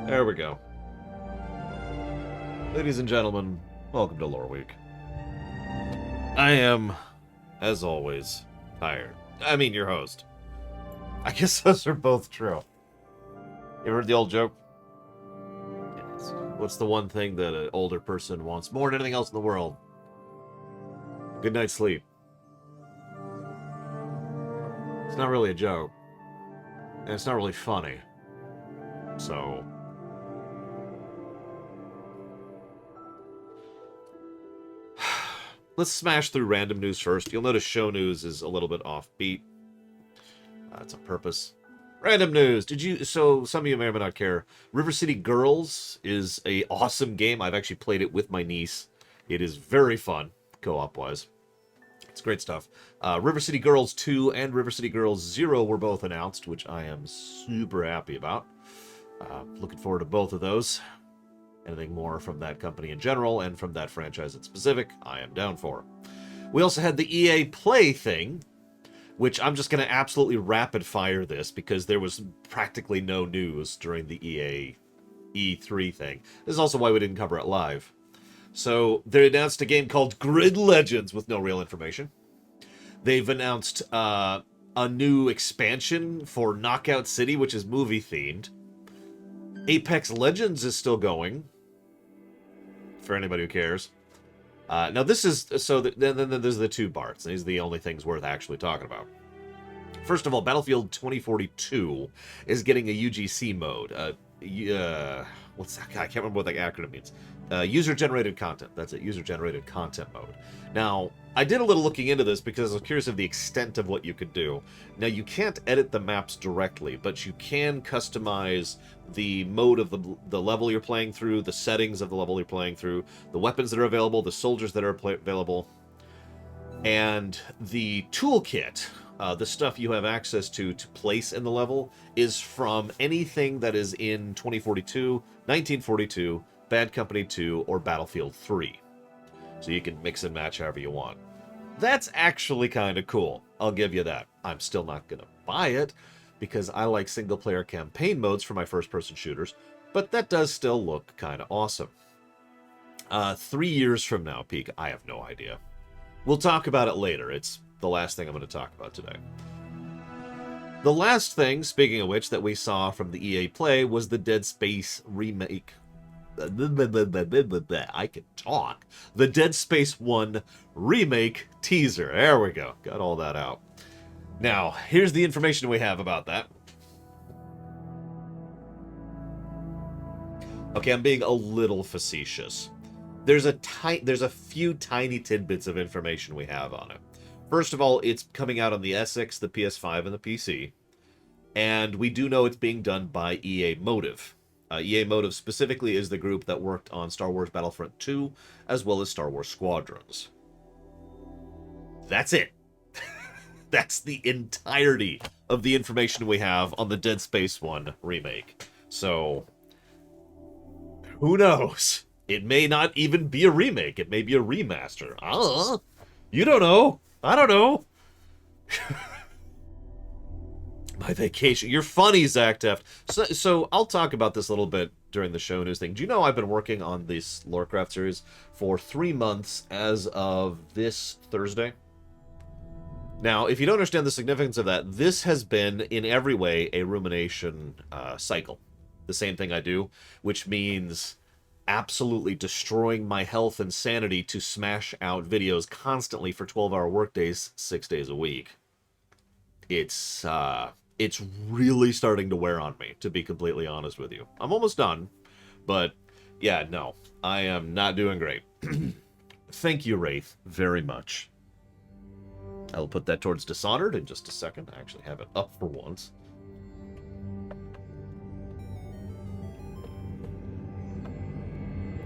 There we go. Ladies and gentlemen, welcome to Loreweek. I am, as always, tired. I mean, your host. I guess those are both true. You ever heard the old joke? Yes. What's the one thing that an older person wants more than anything else in the world? Good night's sleep. It's not really a joke. And it's not really funny. So... let's smash through random news first. You'll notice show news is a little bit offbeat. That's on purpose. Random news. So some of you may or may not care. River City Girls is a awesome game. I've actually played it with my niece. It is very fun, co-op wise. It's great stuff. River City Girls 2 and River City Girls 0 were both announced, which I am super happy about. Looking forward to both of those. Anything more from that company in general and from that franchise in specific, I am down for. We also had the EA Play thing, which I'm just going to absolutely rapid fire this because there was practically no news during the EA E3 thing. This is also why we didn't cover it live. So they announced a game called Grid Legends with no real information. They've announced a new expansion for Knockout City, which is movie themed. Apex Legends is still going. For anybody who cares. Now this is, so then there's the two parts. These are the only things worth actually talking about. First of all, Battlefield 2042 is getting a UGC mode. What's that? I can't remember what that acronym means. User-generated content. That's it, user-generated content mode. Now, I did a little looking into this because I was curious of the extent of what you could do. Now, you can't edit the maps directly, but you can customize the mode of the level you're playing through, the settings of the level you're playing through, the weapons that are available, the soldiers that are available, and the toolkit, the stuff you have access to place in the level, is from anything that is in 2042, 1942, Bad Company 2, or Battlefield 3. So you can mix and match however you want. That's actually kind of cool. I'll give you that. I'm still not going to buy it because I like single-player campaign modes for my first-person shooters, but that does still look kind of awesome. 3 years from now, Peak, I have no idea. We'll talk about it later. It's the last thing I'm going to talk about today. The last thing, speaking of which, that we saw from the EA Play was the Dead Space remake. I can talk. The Dead Space 1 remake teaser. There we go. Got all that out. Now, here's the information we have about that. Okay, I'm being a little facetious. There's a few tiny tidbits of information we have on it. First of all, it's coming out on the SX, the PS5, and the PC. And we do know it's being done by EA Motive. EA Motive specifically is the group that worked on Star Wars Battlefront 2, as well as Star Wars Squadrons. That's it. That's the entirety of the information we have on the Dead Space 1 remake. So, who knows? It may not even be a remake. It may be a remaster. You don't know. I don't know. My vacation. You're funny, Zach Teft. So I'll talk about this a little bit during the show news thing. Do you know I've been working on this LoreCraft series for 3 months as of this Thursday? Now, if you don't understand the significance of that, this has been, in every way, a rumination cycle. The same thing I do, which means absolutely destroying my health and sanity to smash out videos constantly for 12-hour workdays, 6 days a week. It's really starting to wear on me, to be completely honest with you. I'm almost done, but yeah, no, I am not doing great. Thank you, Wraith, very much. I'll put that towards Dishonored in just a second. I actually have it up for once.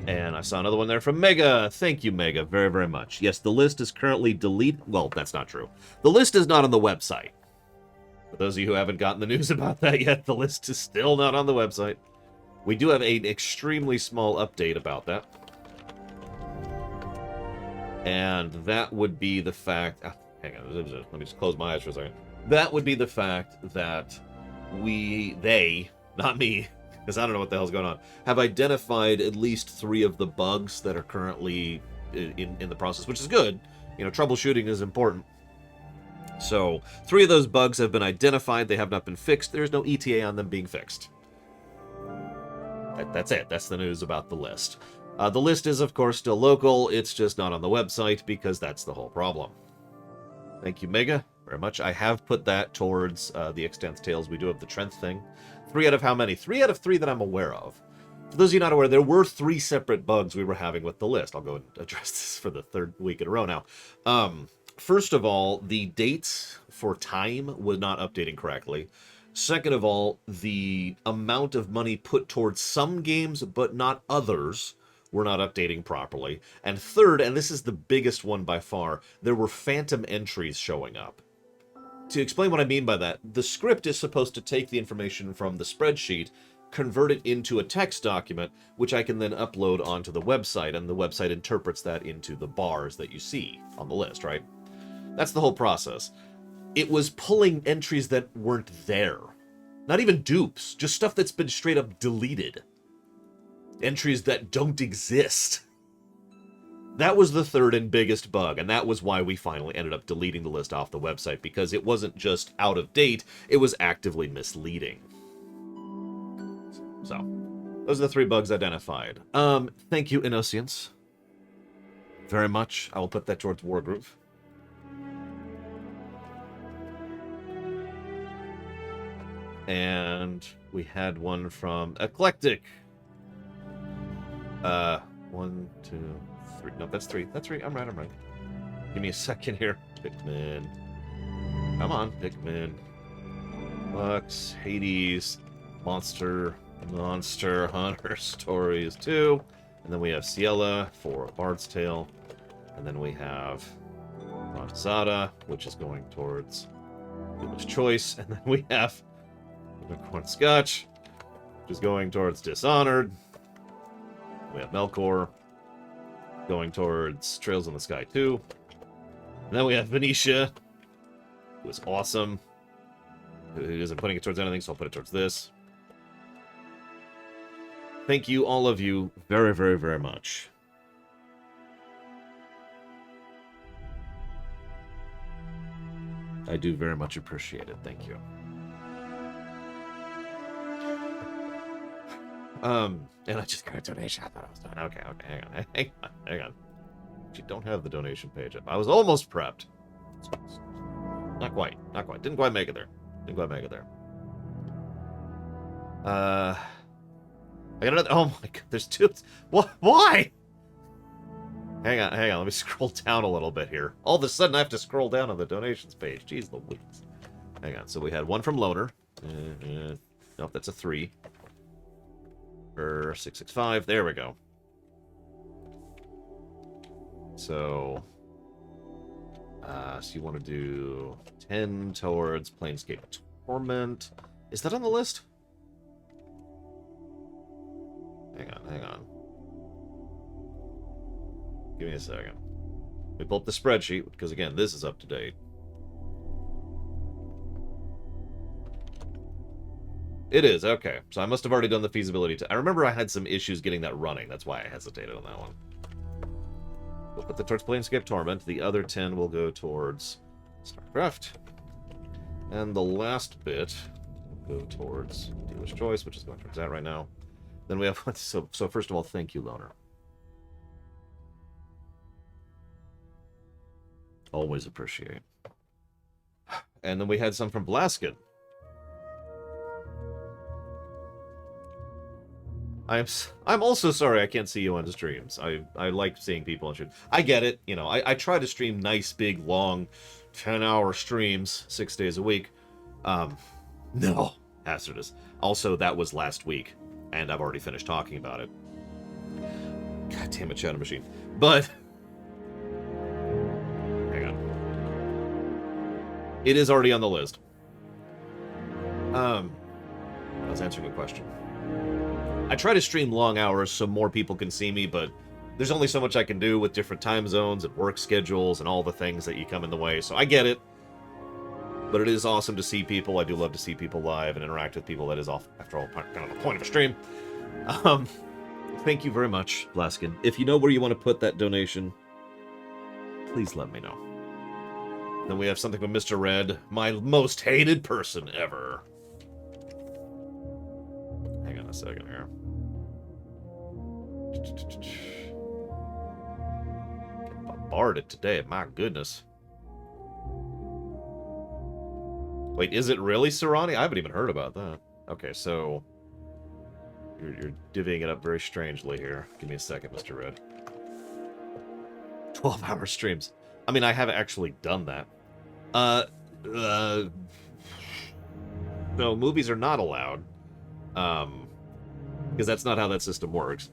And I saw another one there from Mega. Thank you, Mega, very, very much. Yes, the list is currently deleted. Well, that's not true. The list is not on the website. For those of you who haven't gotten the news about that yet, the list is still not on the website. We do have an extremely small update about that. And that would be the fact... hang on, let me just close my eyes for a second. That would be the fact that they, not me, because I don't know what the hell's going on, have identified at least 3 of the bugs that are currently in the process, which is good. You know, troubleshooting is important. So 3 of those bugs have been identified. They have not been fixed. There's no ETA on them being fixed. That's it. That's the news about the list. The list is, of course, still local. It's just not on the website because that's the whole problem. Thank you, Mega, very much. I have put that towards the Extant Tales. We do have the Trenth thing. 3 out of how many? 3 out of 3 that I'm aware of. For those of you not aware, there were 3 separate bugs we were having with the list. I'll go and address this for the 3rd week in a row now. First of all, the dates for time was not updating correctly. Second of all, the amount of money put towards some games but not others were not updating properly. And third, and this is the biggest one by far, there were phantom entries showing up. To explain what I mean by that, the script is supposed to take the information from the spreadsheet, convert it into a text document, which I can then upload onto the website, and the website interprets that into the bars that you see on the list, right? That's the whole process. It was pulling entries that weren't there. Not even dupes, just stuff that's been straight up deleted. Entries that don't exist. That was the 3rd and biggest bug, and that was why we finally ended up deleting the list off the website, because it wasn't just out of date, it was actively misleading. So, those are the 3 bugs identified. Thank you, Innocence. Very much. I will put that towards Wargroove. And we had one from Eclectic. 1, 2, 3. No, that's 3. That's 3. I'm right. Give me a second here. Pikmin. Come on, Pikmin. Lux, Hades, Monster Hunter Stories 2. And then we have Ciela for Bard's Tale. And then we have Zada, which is going towards Dealer's Choice. And then we have Unicorn Scotch, which is going towards Dishonored. We have Melkor going towards Trails in the Sky 2. And then we have Venetia, who is awesome. Who isn't putting it towards anything, so I'll put it towards this. Thank you, all of you, very, very, very much. I do very much appreciate it. Thank you. And I just got a donation. I thought I was done. Okay, hang on. You don't have the donation page up. I was almost prepped. Not quite. Didn't quite make it there. I got another. Oh my god, there's 2. What? Why? Hang on. Let me scroll down a little bit here. All of a sudden, I have to scroll down on the donations page. Jeez Louise. Hang on. So we had one from Loner. Nope, that's a 3. 665. There we go. So you want to do 10 towards Planescape Torment. Is that on the list? Hang on. Give me a second. Let me pull up the spreadsheet, because again, this is up to date. It is, okay. So I must have already done the feasibility. I remember I had some issues getting that running. That's why I hesitated on that one. We'll put that towards Planescape Torment. The other 10 will go towards StarCraft. And the last bit will go towards Dealer's Choice, which is going towards that right now. Then we have... So first of all, thank you, Loner. Always appreciate. And then we had some from Blaskin. I'm also sorry I can't see you on the streams. I like seeing people on stream. I get it. You know, I try to stream nice, big, long, 10-hour streams 6 days a week. No. Hazardous. Also, that was last week, and I've already finished talking about it. God damn it, Shadow Machine. But... hang on. It is already on the list. I was answering a question. I try to stream long hours so more people can see me, but there's only so much I can do with different time zones and work schedules and all the things that you come in the way, so I get it. But it is awesome to see people. I do love to see people live and interact with people. That is, after all, kind of the point of a stream. Thank you very much, Blaskin. If you know where you want to put that donation, please let me know. Then we have something from Mr. Red, my most hated person ever. Hang on a second here. Getting bombarded today, my goodness. Wait, is it really Serrani? I haven't even heard about that. Okay, so you're divvying it up very strangely here. Give me a second, Mr. Red. 12-hour streams. I mean, I haven't actually done that. No, movies are not allowed. Because that's not how that system works.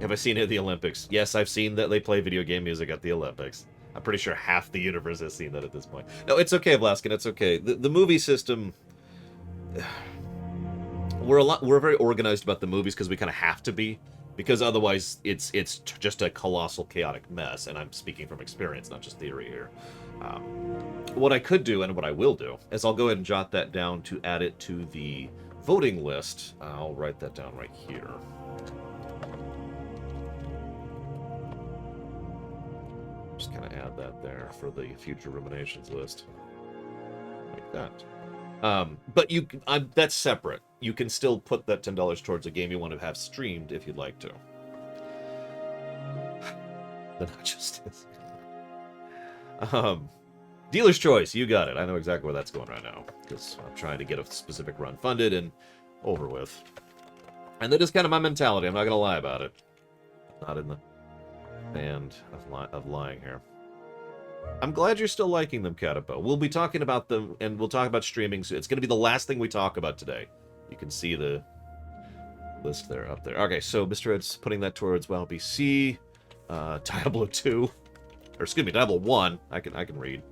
Have I seen it at the Olympics? Yes, I've seen that they play video game music at the Olympics. I'm pretty sure half the universe has seen that at this point. No, it's okay, Blaskin, it's okay. The movie system... We're very organized about the movies because we kind of have to be. Because otherwise, it's just a colossal, chaotic mess. And I'm speaking from experience, not just theory here. What I could do, and what I will do, is I'll go ahead and jot that down to add it to the voting list. I'll write that down right here. Just kind of add that there for the future ruminations list. Like that. But that's separate. You can still put that $10 towards a game you want to have streamed if you'd like to. The not justice. Dealer's choice, you got it. I know exactly where that's going right now. Because I'm trying to get a specific run funded and over with. And that is kind of my mentality. I'm not going to lie about it. Not in the band of lying here. I'm glad you're still liking them, Catapo. We'll be talking about them, and we'll talk about streaming. So it's going to be the last thing we talk about today. You can see the list there, up there. Okay, so Mr. Ed's putting that towards WoW-BC, Diablo 2, or excuse me, Diablo 1. I can read.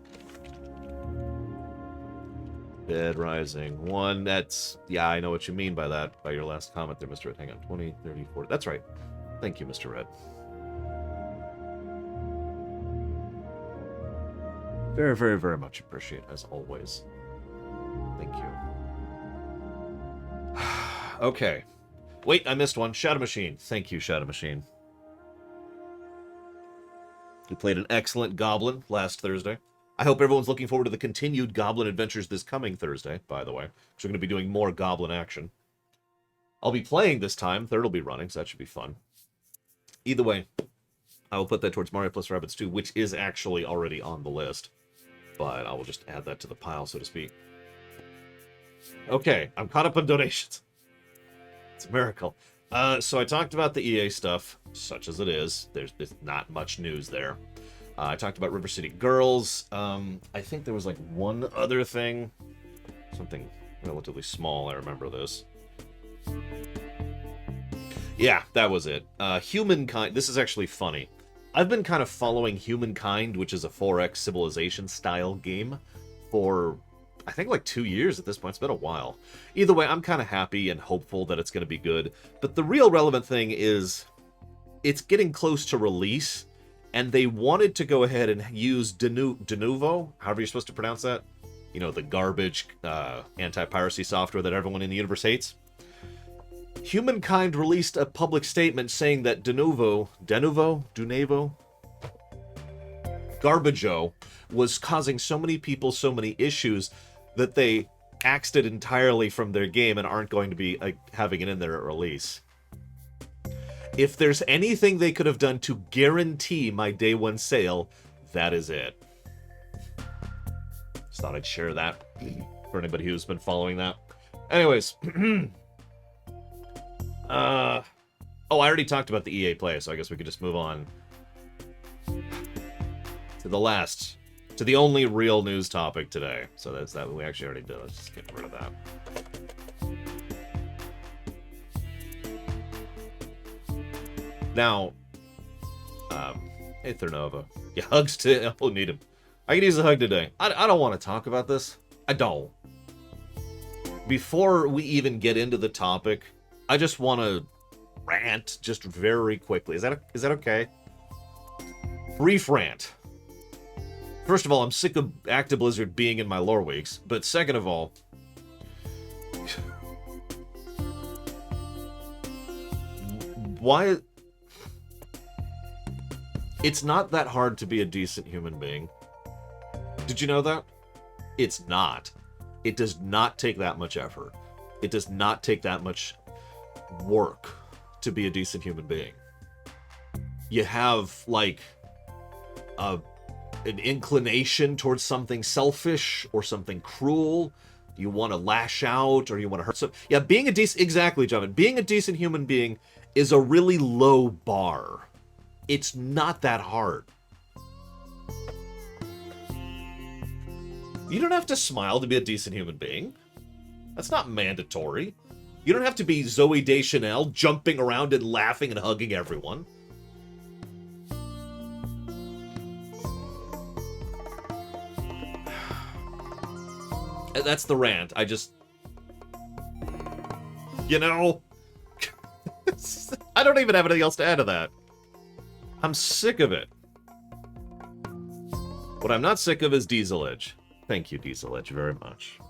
Dead Rising 1. That's, yeah, I know what you mean by that, by your last comment there, Mr. Ed. Hang on, 20, 30, 40. That's right. Thank you, Mr. Red. Very, very, very much appreciate, as always. Thank you. Okay. Wait, I missed one. Shadow Machine. Thank you, Shadow Machine. We played an excellent Goblin last Thursday. I hope everyone's looking forward to the continued Goblin adventures this coming Thursday, by the way. Because we're going to be doing more Goblin action. I'll be playing this time. Third will be running, so that should be fun. Either way, I will put that towards Mario plus Rabbids 2, which is actually already on the list. But I will just add that to the pile, so to speak. Okay, I'm caught up on donations. It's a miracle. So I talked about the EA stuff, such as it is. There's not much news there. I talked about River City Girls. I think there was like one other thing. Something relatively small, I remember this. Yeah, that was it. Humankind. This is actually funny. I've been kind of following Humankind, which is a 4X Civilization-style game, for, I think, like 2 years at this point. It's been a while. Either way, I'm kind of happy and hopeful that it's going to be good. But the real relevant thing is, it's getting close to release, and they wanted to go ahead and use Denuvo, however you're supposed to pronounce that. You know, the garbage anti-piracy software that everyone in the universe hates. Humankind released a public statement saying that Denuvo, Garbage-o, was causing so many people so many issues that they axed it entirely from their game and aren't going to be having it in there at release. If there's anything they could have done to guarantee my day one sale, that is it. Just thought I'd share that for anybody who's been following that. Anyways. Oh, I already talked about the EA Play, so I guess we could just move on to the only real news topic today. So that's that we actually already did. Let's just get rid of that. Now, hey Thernova. Yeah, hugs to, oh, need him. I could use a hug today. I don't want to talk about this. I don't. Before we even get into the topic, I just want to rant just very quickly. Is that okay? Brief rant. First of all, I'm sick of Actiblizzard being in my Loreweeks, but second of all, why? It's not that hard to be a decent human being. Did you know that? It's not. It does not take that much effort. It does not take that much work to be a decent human being. You have, like, an inclination towards something selfish or something cruel. You want to lash out or you want to hurt. So, yeah, being a decent... Exactly, Jonathan. Being a decent human being is a really low bar. It's not that hard. You don't have to smile to be a decent human being. That's not mandatory. You don't have to be Zooey Deschanel jumping around and laughing and hugging everyone. That's the rant. I just... You know... I don't even have anything else to add to that. I'm sick of it. What I'm not sick of is Diesel Edge. Thank you, Diesel Edge, very much.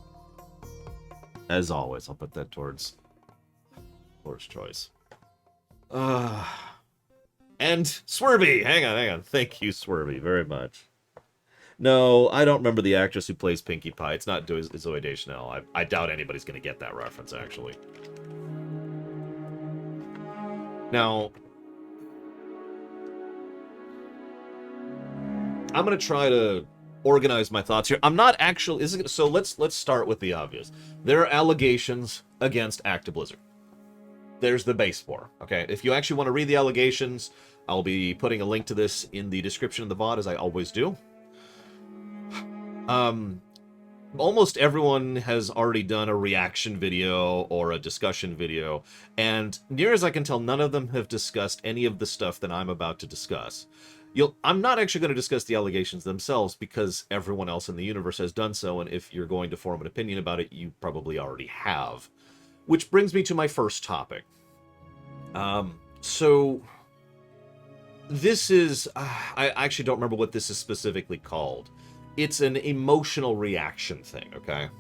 As always, I'll put that towards Lore's choice. And Swerby! Hang on. Thank you, Swerby, very much. No, I don't remember the actress who plays Pinkie Pie. It's not Zooey Deschanel. I doubt anybody's going to get that reference, actually. Now, I'm going to try to organize my thoughts here. I'm not actually... So let's start with the obvious. There are allegations against Actiblizzard. There's the base for, okay? If you actually want to read the allegations, I'll be putting a link to this in the description of the VOD, as I always do. Almost everyone has already done a reaction video or a discussion video, and near as I can tell, none of them have discussed any of the stuff that I'm about to discuss. I'm not actually going to discuss the allegations themselves because everyone else in the universe has done so, and if you're going to form an opinion about it, you probably already have. Which brings me to my first topic. So this is... I actually don't remember what this is specifically called. It's an emotional reaction thing, okay?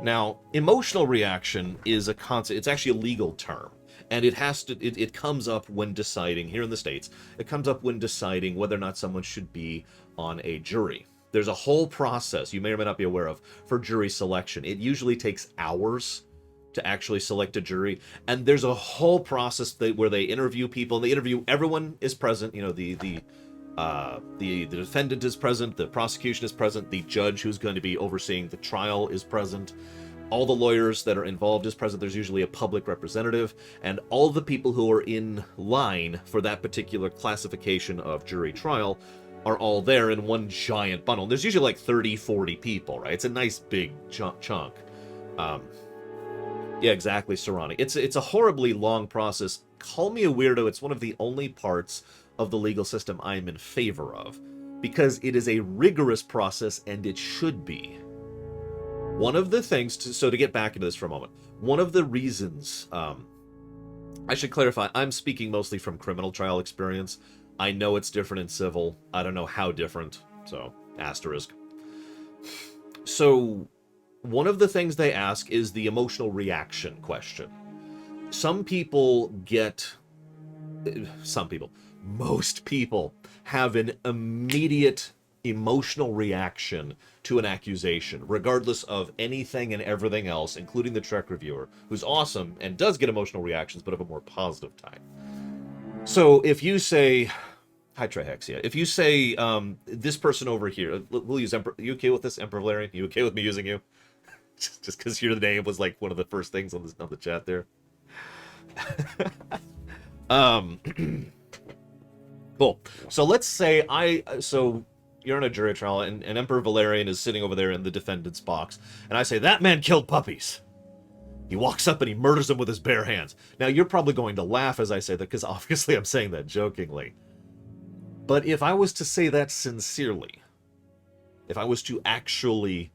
Now, emotional reaction is a concept... It's actually a legal term. And it has to, it comes up when deciding, here in the States, it comes up when deciding whether or not someone should be on a jury. There's a whole process you may or may not be aware of for jury selection. It usually takes hours to actually select a jury. And there's a whole process where they interview people. And they interview, everyone is present. You know, the defendant is present, the prosecution is present, the judge who's going to be overseeing the trial is present. All the lawyers that are involved is present. There's usually a public representative, and all the people who are in line for that particular classification of jury trial are all there in one giant bundle. There's usually like 30, 40 people, right? It's a nice big chunk. Yeah, exactly, Serrani. It's a horribly long process. Call me a weirdo. It's one of the only parts of the legal system I am in favor of, because it is a rigorous process, and it should be. One of the things, to get back into this for a moment, one of the reasons, I should clarify, I'm speaking mostly from criminal trial experience. I know it's different in civil. I don't know how different, so asterisk. So one of the things they ask is the emotional reaction question. Most people have an immediate emotional reaction to an accusation, regardless of anything and everything else, including the Trek reviewer, who's awesome and does get emotional reactions, but of a more positive type. So if you say, hi Trihexia, if you say, this person over here, we'll use Emperor, you okay with this, Emperor Valerian? You okay with me using you? Just because your name was like one of the first things on the chat there. Cool. So let's say you're in a jury trial, and Emperor Valerian is sitting over there in the defendant's box, and I say, that man killed puppies. He walks up and he murders them with his bare hands. Now, you're probably going to laugh as I say that, because obviously I'm saying that jokingly. But if I was to say that sincerely, if I was to actually,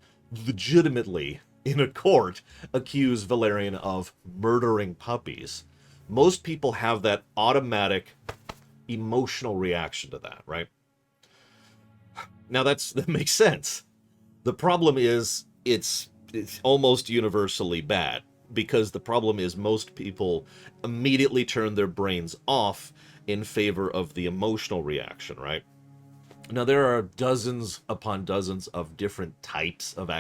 legitimately, in a court, accuse Valerian of murdering puppies, most people have that automatic emotional reaction to that, right? Now that makes sense. The problem is it's almost universally bad, because the problem is most people immediately turn their brains off in favor of the emotional reaction, right? Now, there are dozens upon dozens of different types of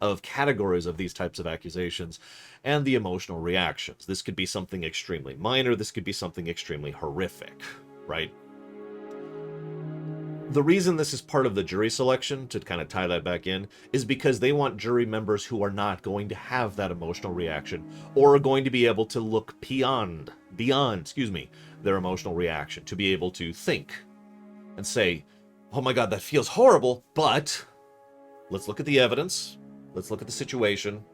of categories of these types of accusations and the emotional reactions. This could be something extremely minor. This could be something extremely horrific, right? The reason this is part of the jury selection, to kind of tie that back in, is because they want jury members who are not going to have that emotional reaction or are going to be able to look beyond, their emotional reaction, to be able to think and say, oh my God, that feels horrible, but let's look at the evidence, let's look at the situation,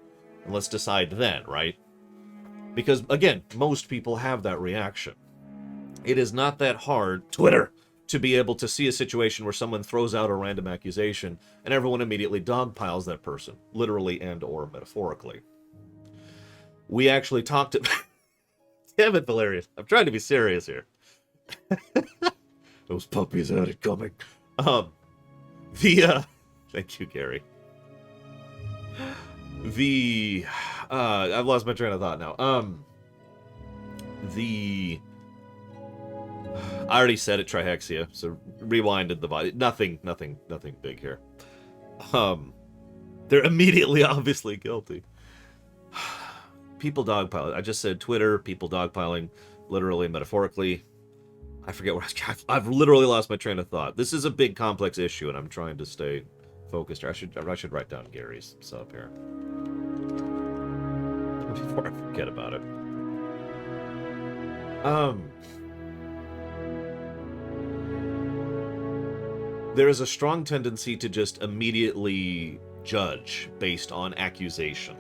and let's decide then, right? Because, again, most people have that reaction. It is not that hard, Twitter, to be able to see a situation where someone throws out a random accusation and everyone immediately dogpiles that person, literally and or metaphorically. We actually talked about... Damn it, Valerian. I'm trying to be serious here. Those puppies had it coming. Thank you, Gary. I've lost my train of thought now. I already said it, trihexia, so rewinded the body. Nothing big here. They're immediately obviously guilty. People dogpiling. I just said Twitter, people dogpiling, literally and metaphorically. I forget where I've literally lost my train of thought. This is a big, complex issue, and I'm trying to stay focused. I should write down Gary's sub here before I forget about it. There is a strong tendency to just immediately judge based on accusation.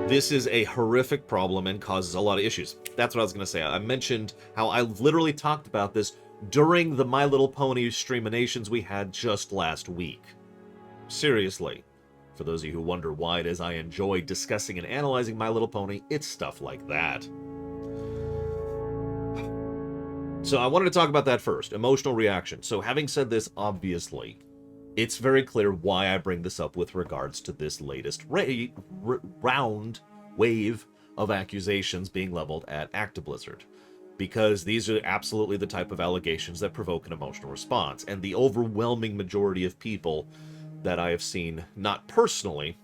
This is a horrific problem and causes a lot of issues. That's what I was going to say. I mentioned how I literally talked about this during the My Little Pony Streaminations we had just last week. Seriously. For those of you who wonder why it is I enjoy discussing and analyzing My Little Pony, it's stuff like that. So I wanted to talk about that first, emotional reaction. So having said this, obviously, it's very clear why I bring this up with regards to this latest wave of accusations being leveled at Actiblizzard. Because these are absolutely the type of allegations that provoke an emotional response. And the overwhelming majority of people that I have seen, not personally,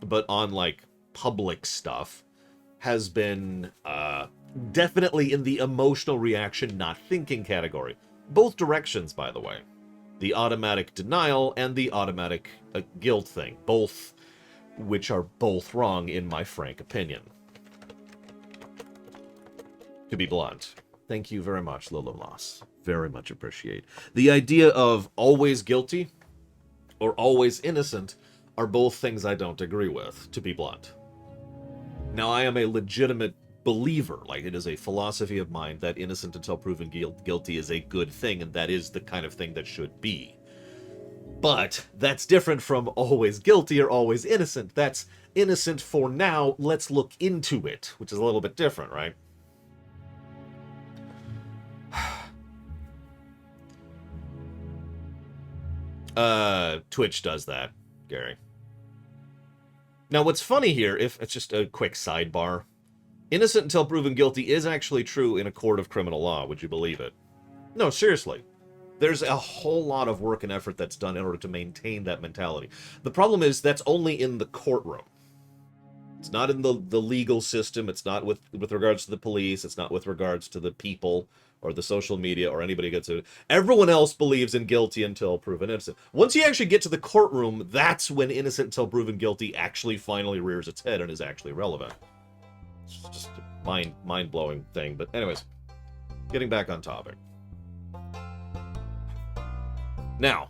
but on, like, public stuff, has been definitely in the emotional reaction, not thinking category. Both directions, by the way. The automatic denial and the automatic guilt thing. Both, which are both wrong in my frank opinion. To be blunt. Thank you very much, Lolo Loss. Very much appreciate. The idea of always guilty or always innocent are both things I don't agree with, to be blunt. Now, I am a legitimate believer, like it is a philosophy of mine, that innocent until proven guilty is a good thing, and that is the kind of thing that should be. But that's different from always guilty or always innocent. That's innocent for now, let's look into it, which is a little bit different, right? Twitch does that, Gary. Now, what's funny here, if it's just a quick sidebar, innocent until proven guilty is actually true in a court of criminal law. Would you believe it? No, seriously. There's a whole lot of work and effort that's done in order to maintain that mentality. The problem is that's only in the courtroom. It's not in the legal system. It's not with regards to the police. It's not with regards to the people or the social media or anybody gets it. Everyone else believes in guilty until proven innocent. Once you actually get to the courtroom, that's when innocent until proven guilty actually finally rears its head and is actually relevant. It's just a mind-blowing thing. But anyways, getting back on topic. Now,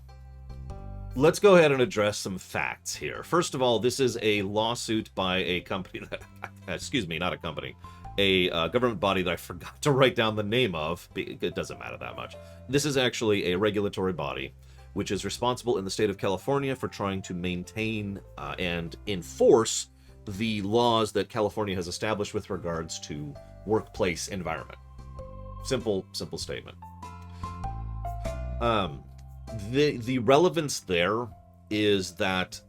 let's go ahead and address some facts here. First of all, this is a lawsuit by a company that, excuse me, not a company, a government body that I forgot to write down the name of. It doesn't matter that much. This is actually a regulatory body which is responsible in the state of California for trying to maintain and enforce the laws that California has established with regards to workplace environment. Simple statement. The relevance there is that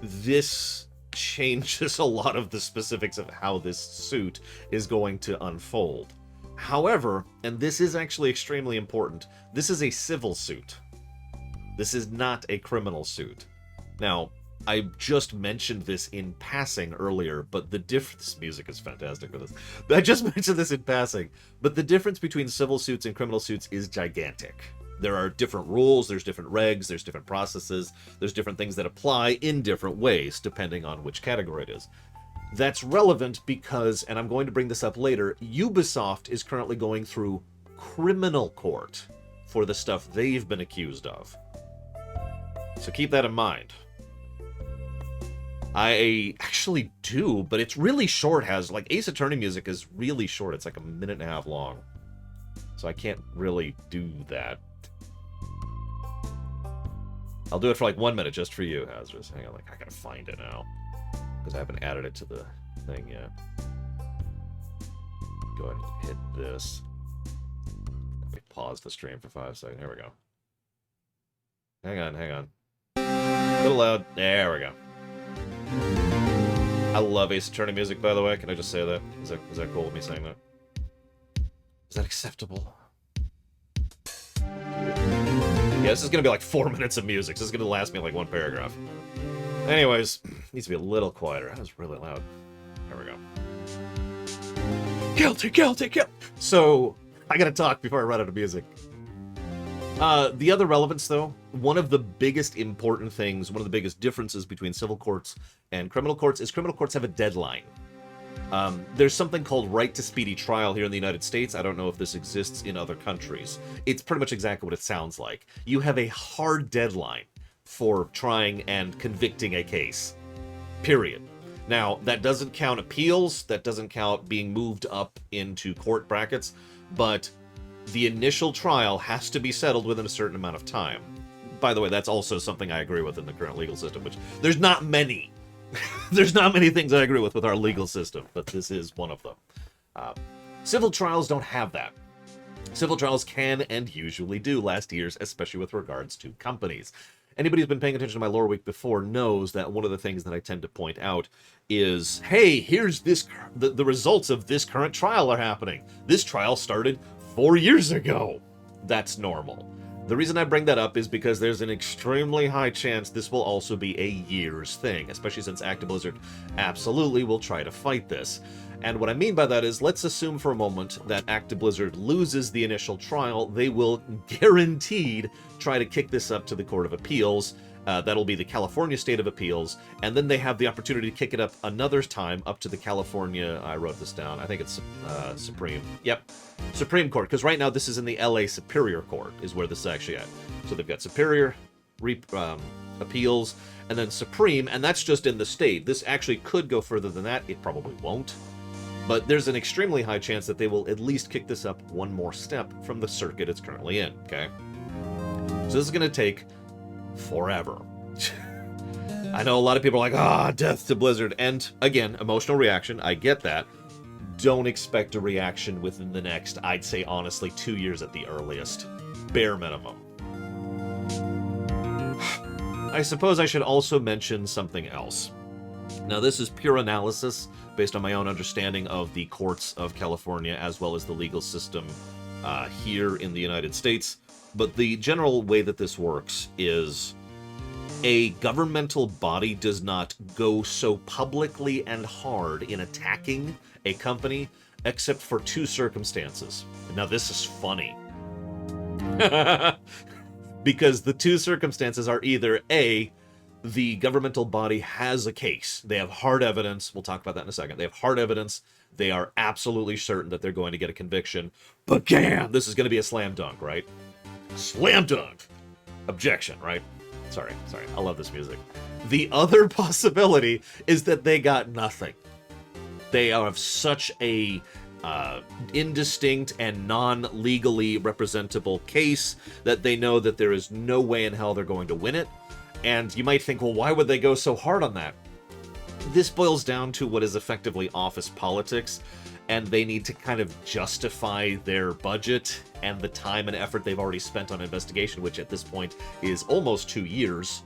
this changes a lot of the specifics of how this suit is going to unfold. However, and this is actually extremely important, this is a civil suit. This is not a criminal suit. Now, I just mentioned this in passing earlier, but the this music is fantastic for this. I just mentioned this in passing, but the difference between civil suits and criminal suits is gigantic. There are different rules, there's different regs, there's different processes, there's different things that apply in different ways, depending on which category it is. That's relevant because, and I'm going to bring this up later, Ubisoft is currently going through criminal court for the stuff they've been accused of. So keep that in mind. I actually do, but it's really short. Like, Ace Attorney music is really short. It's like 1.5 minutes long. So I can't really do that. I'll do it for like 1 minute just for you, Hazardous. Hang on, I gotta find it now. Because I haven't added it to the thing yet. Go ahead and hit this. Let me pause the stream for 5 seconds. Here we go. Hang on. A little loud. There we go. I love Ace Attorney music, by the way. Can I just say that? Is that cool with me saying that? Is that acceptable? Yeah, this is gonna be like 4 minutes of music. This is gonna last me like 1 paragraph. Anyways, needs to be a little quieter. That was really loud. There we go. Guilty. So, I gotta talk before I run out of music. The other relevance, though, one of the biggest important things, one of the biggest differences between civil courts and criminal courts is criminal courts have a deadline. There's something called right to speedy trial here in the United States. I don't know if this exists in other countries. It's pretty much exactly what it sounds like. You have a hard deadline for trying and convicting a case. Period. Now, that doesn't count appeals, that doesn't count being moved up into court brackets, but the initial trial has to be settled within a certain amount of time. By the way, that's also something I agree with in the current legal system, which there's not many. There's not many things I agree with our legal system, but this is one of them. Civil trials don't have that. Civil trials can and usually do last year's, especially with regards to companies. Anybody who's been paying attention to my Loreweek before knows that one of the things that I tend to point out is, hey, here's this, the results of this current trial are happening. This trial started 4 years ago. That's normal. The reason I bring that up is because there's an extremely high chance this will also be a year's thing, especially since Actiblizzard absolutely will try to fight this. And what I mean by that is, let's assume for a moment that Actiblizzard loses the initial trial. They will guaranteed try to kick this up to the Court of Appeals. That'll be the California State of Appeals, and then they have the opportunity to kick it up another time up to the California, I wrote this down, I think it's Supreme. Yep, Supreme Court, because right now this is in the LA Superior Court, is where this is actually at. So they've got Superior, Appeals, and then Supreme, and that's just in the state. This actually could go further than that. It probably won't. But there's an extremely high chance that they will at least kick this up one more step from the circuit it's currently in, okay? So this is going to take forever. I know a lot of people are like, death to Blizzard. And again, emotional reaction, I get that. Don't expect a reaction within the next, I'd say honestly, 2 years at the earliest. Bare minimum. I suppose I should also mention something else. Now, this is pure analysis based on my own understanding of the courts of California as well as the legal system here in the United States. But the general way that this works is a governmental body does not go so publicly and hard in attacking a company except for 2 circumstances. Now, this is funny. Because the 2 circumstances are either A, the governmental body has a case. They have hard evidence. We'll talk about that in a second. They have hard evidence. They are absolutely certain that they're going to get a conviction. But damn, this is going to be a slam dunk, right? Slam dunk! Objection, right? Sorry. I love this music. The other possibility is that they got nothing. They have such a indistinct and non-legally representable case that they know that there is no way in hell they're going to win it. And you might think, well, why would they go so hard on that? this boils down to what is effectively office politics, and they need to kind of justify their budget and the time and effort they've already spent on investigation, which at this point is almost 2 years.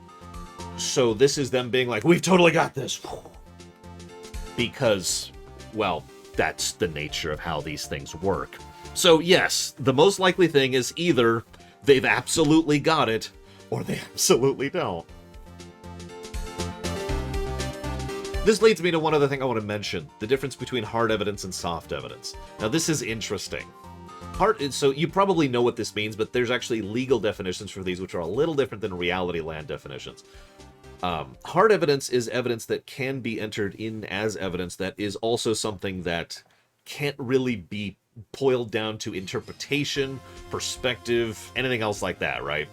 So this is them being like, we've totally got this. Because, well, that's the nature of how these things work. So yes, the most likely thing is either they've absolutely got it, or they absolutely don't. This leads me to one other thing I want to mention, the difference between hard evidence and soft evidence. Now this is interesting. So you probably know what this means, but there's actually legal definitions for these which are a little different than reality land definitions. Hard evidence is evidence that can be entered in as evidence that is also something that can't really be boiled down to interpretation, perspective, anything else like that, right?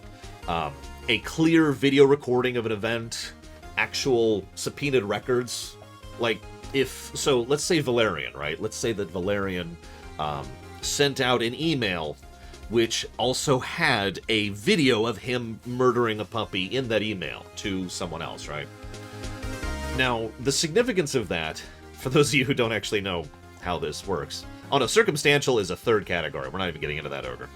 A clear video recording of an event, actual subpoenaed records. Like, so let's say Valerian, right? Let's say that Valerian sent out an email which also had a video of him murdering a puppy in that email to someone else, right? Now, the significance of that, for those of you who don't actually know how this works, circumstantial is a third category. We're not even getting into that, Ogre.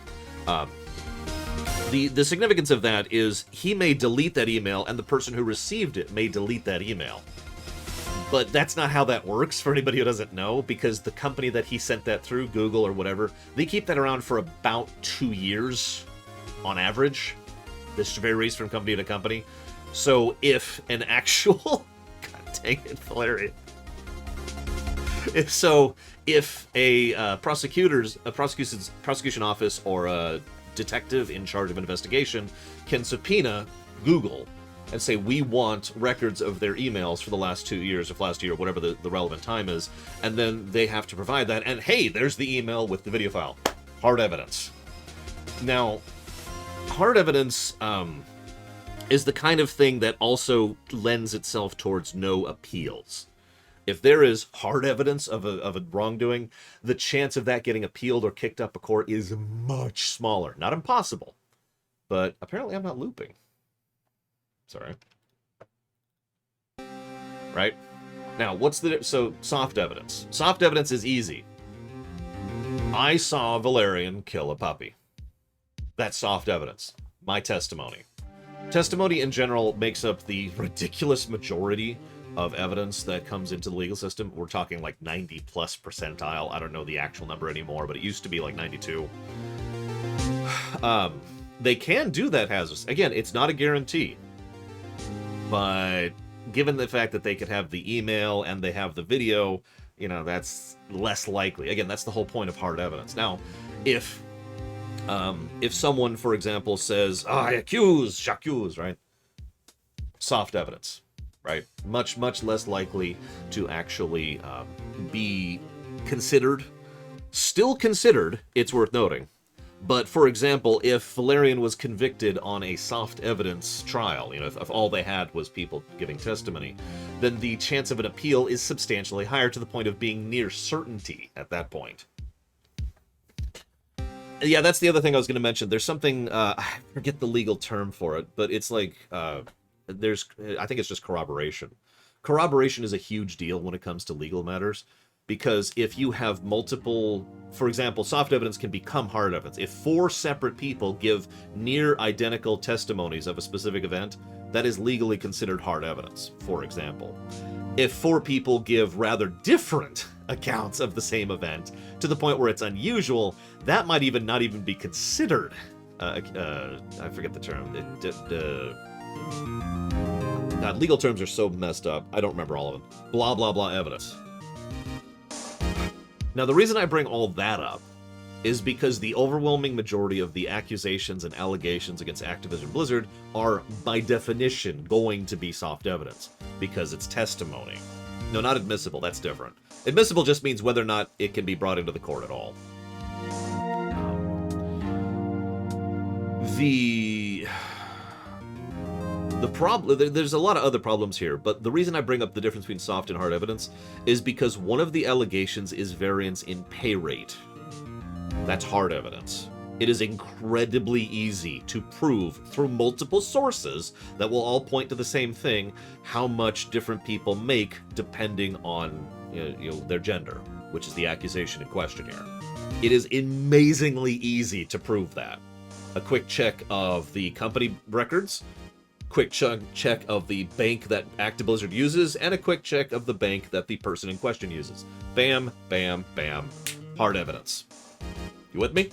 The significance of that is he may delete that email, and the person who received it may delete that email. But that's not how that works, for anybody who doesn't know, because the company that he sent that through, Google or whatever, they keep that around for about 2 years on average. This varies from company to company. So if an actual... God dang it, Valerian. If a prosecution office or a detective in charge of investigation can subpoena Google and say, we want records of their emails for the last 2 years, or last year, whatever the relevant time is, and then they have to provide that, and hey, there's the email with the video file. Hard evidence. Now, hard evidence is the kind of thing that also lends itself towards no appeals. If there is hard evidence of a wrongdoing, the chance of that getting appealed or kicked up a court is much smaller. Not impossible, but apparently I'm not looping. Sorry. Right? Now, so soft evidence. Soft evidence is easy. I saw Valerian kill a puppy. That's soft evidence. My testimony. Testimony in general makes up the ridiculous majority of evidence that comes into the legal system. We're talking like 90+ percentile. I don't know the actual number anymore, but it used to be like 92. They can do that hazardous. Again, it's not a guarantee. But given the fact that they could have the email and they have the video, that's less likely. Again, that's the whole point of hard evidence. Now, if someone, for example, says, j'accuse, right? Soft evidence, right? Much, much less likely to actually be considered. Still considered, it's worth noting. But, for example, if Valerian was convicted on a soft evidence trial, if all they had was people giving testimony, then the chance of an appeal is substantially higher, to the point of being near certainty at that point. Yeah, that's the other thing I was going to mention. There's something, I forget the legal term for it, but it's like, I think it's just corroboration. Corroboration is a huge deal when it comes to legal matters. Because if you have multiple, for example, soft evidence can become hard evidence. If 4 separate people give near identical testimonies of a specific event, that is legally considered hard evidence, for example. If 4 people give rather different accounts of the same event, to the point where it's unusual, that might even not even be considered, I forget the term, God, legal terms are so messed up, I don't remember all of them. Blah, blah, blah evidence. Now, the reason I bring all that up is because the overwhelming majority of the accusations and allegations against Activision Blizzard are, by definition, going to be soft evidence, because it's testimony. No, not admissible, that's different. Admissible just means whether or not it can be brought into the court at all. The problem, there's a lot of other problems here, but the reason I bring up the difference between soft and hard evidence is because one of the allegations is variance in pay rate. That's hard evidence. It is incredibly easy to prove through multiple sources that will all point to the same thing, how much different people make depending on their gender, which is the accusation in question here. It is amazingly easy to prove that. A quick check of the company records, quick check of the bank that Actiblizzard uses, and a quick check of the bank that the person in question uses. Bam, bam, bam. Hard evidence. You with me?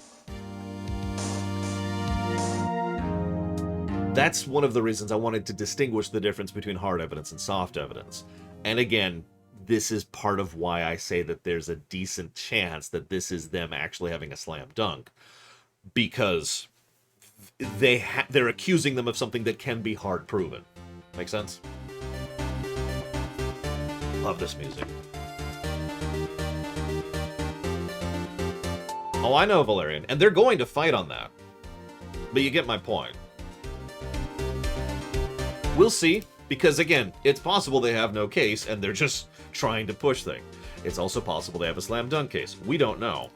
That's one of the reasons I wanted to distinguish the difference between hard evidence and soft evidence. And again, this is part of why I say that there's a decent chance that this is them actually having a slam dunk. Because they're accusing them of something that can be hard proven. Make sense? Love this music. Oh, I know, Valerian. And they're going to fight on that. But you get my point. We'll see, because again, it's possible they have no case and they're just trying to push things. It's also possible they have a slam dunk case. We don't know.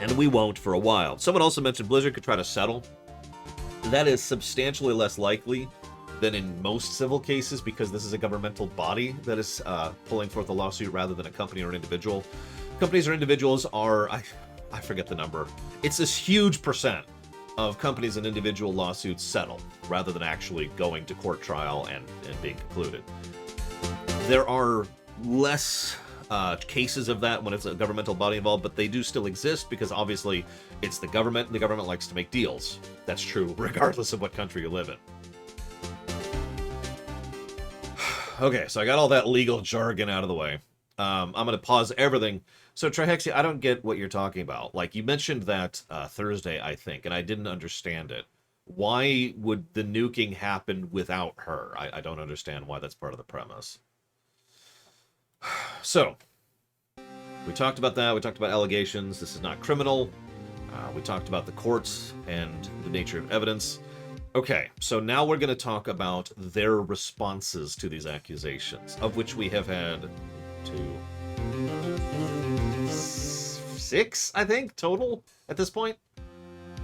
And we won't for a while. Someone also mentioned Blizzard could try to settle. That is substantially less likely than in most civil cases, because this is a governmental body that is pulling forth a lawsuit rather than a company or an individual. Companies or individuals are, I forget the number. It's this huge percent of companies and individual lawsuits settle rather than actually going to court trial and being concluded. There are less cases of that when it's a governmental body involved, but they do still exist because obviously it's the government, and the government likes to make deals. That's true regardless of what country you live in. Okay, so I got all that legal jargon out of the way. I'm going to pause everything. So, Trihexia, I don't get what you're talking about. Like, you mentioned that Thursday, I think, and I didn't understand it. Why would the nuking happen without her? I don't understand why that's part of the premise. So, we talked about that. We talked about allegations. This is not criminal. We talked about the courts and the nature of evidence. Okay, so now we're going to talk about their responses to these accusations, of which we have had 6, I think, total at this point.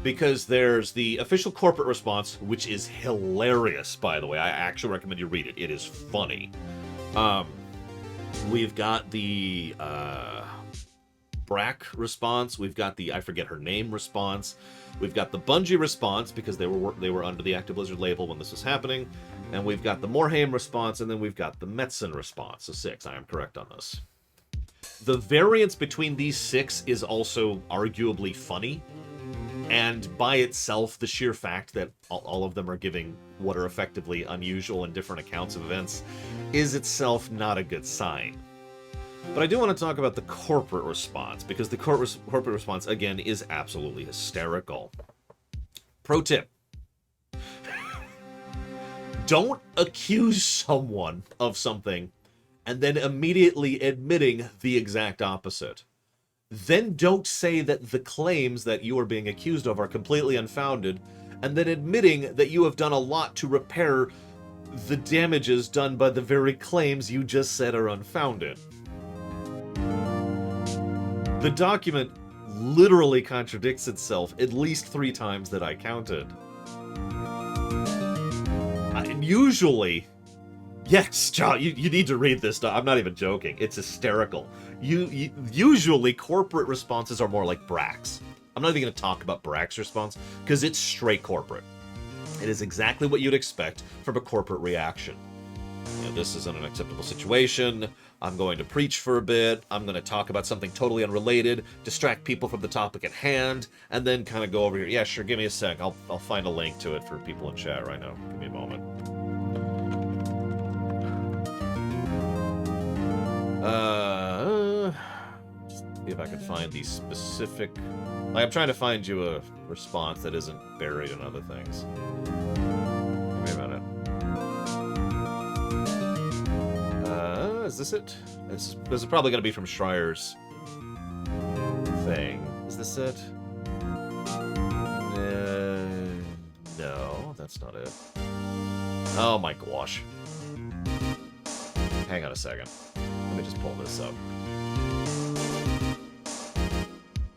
Because there's the official corporate response, which is hilarious, by the way. I actually recommend you read it. It is funny. We've got the Brack response. We've got the I forget her name response. We've got the Bungie response, because they were under the Actiblizzard label when this was happening. And we've got the Morhaime response, and then we've got the Metzen response. So 6, I am correct on this. The variance between these 6 is also arguably funny. And by itself, the sheer fact that all of them are giving what are effectively unusual and different accounts of events is itself not a good sign. But I do want to talk about the corporate response, because the corporate response, again, is absolutely hysterical. Pro tip. Don't accuse someone of something and then immediately admitting the exact opposite. Then don't say that the claims that you are being accused of are completely unfounded, and then admitting that you have done a lot to repair the damages done by the very claims you just said are unfounded. The document literally contradicts itself at least 3 times that I counted. Usually, yes, John, you need to read this. I'm not even joking. It's hysterical. Usually, corporate responses are more like Brack's. I'm not even going to talk about Brack's response, because it's straight corporate. It is exactly what you'd expect from a corporate reaction. This is an unacceptable situation. I'm going to preach for a bit. I'm going to talk about something totally unrelated, distract people from the topic at hand, and then kind of go over here. Yeah, sure, give me a sec. I'll find a link to it for people in chat right now. Give me a moment. See if I can find the specific... I'm trying to find you a response that isn't buried in other things. Give me a minute. Is this it? This is probably going to be from Schreier's thing. Is this it? No, that's not it. Oh my gosh. Hang on a second. Let me just pull this up.